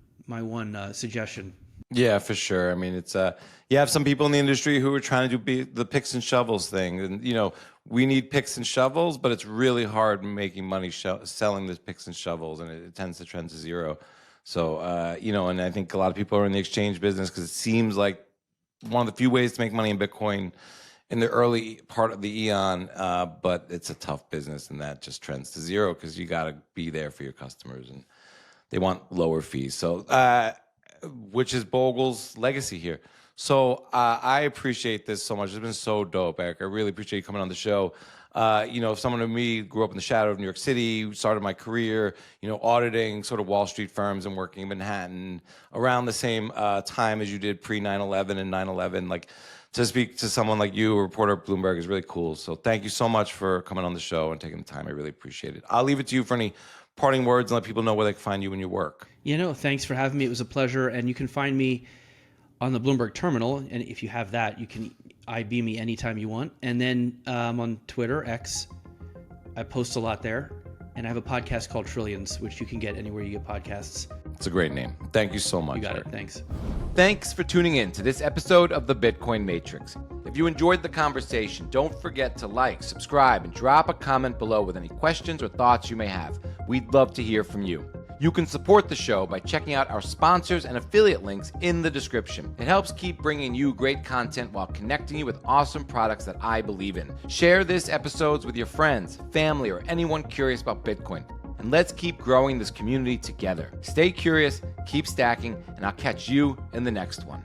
suggestion. Yeah, for sure. I mean, it's you have some people in the industry who are trying to do the picks and shovels thing, and we need picks and shovels, but it's really hard making money selling the picks and shovels, and it tends to trend to zero. So and I think a lot of people are in the exchange business because it seems like one of the few ways to make money in Bitcoin in the early part of the eon, but it's a tough business, and that just trends to zero because you got to be there for your customers, and they want lower fees. So, which is Bogle's legacy here. So I appreciate this so much. It's been so dope, Eric. I really appreciate you coming on the show. If someone like me grew up in the shadow of New York City, started my career, auditing sort of Wall Street firms and working in Manhattan around the same time as you did pre 9/11 and 9/11, to speak to someone like you, a reporter at Bloomberg, is really cool. So thank you so much for coming on the show and taking the time. I really appreciate it. I'll leave it to you for any parting words and let people know where they can find you and your work. Thanks for having me. It was a pleasure. And you can find me on the Bloomberg terminal. And if you have that, you can IB me anytime you want. And then on Twitter, X, I post a lot there. And I have a podcast called Trillions, which you can get anywhere you get podcasts. It's a great name. Thank you so much. You got Eric. it. Thanks. Thanks for tuning in to this episode of the Bitcoin Matrix. If you enjoyed the conversation, don't forget to like, subscribe, and drop a comment below with any questions or thoughts you may have. We'd love to hear from you. You can support the show by checking out our sponsors and affiliate links in the description. It helps keep bringing you great content while connecting you with awesome products that I believe in. Share this episodes with your friends, family, or anyone curious about Bitcoin. And let's keep growing this community together. Stay curious, keep stacking, and I'll catch you in the next one.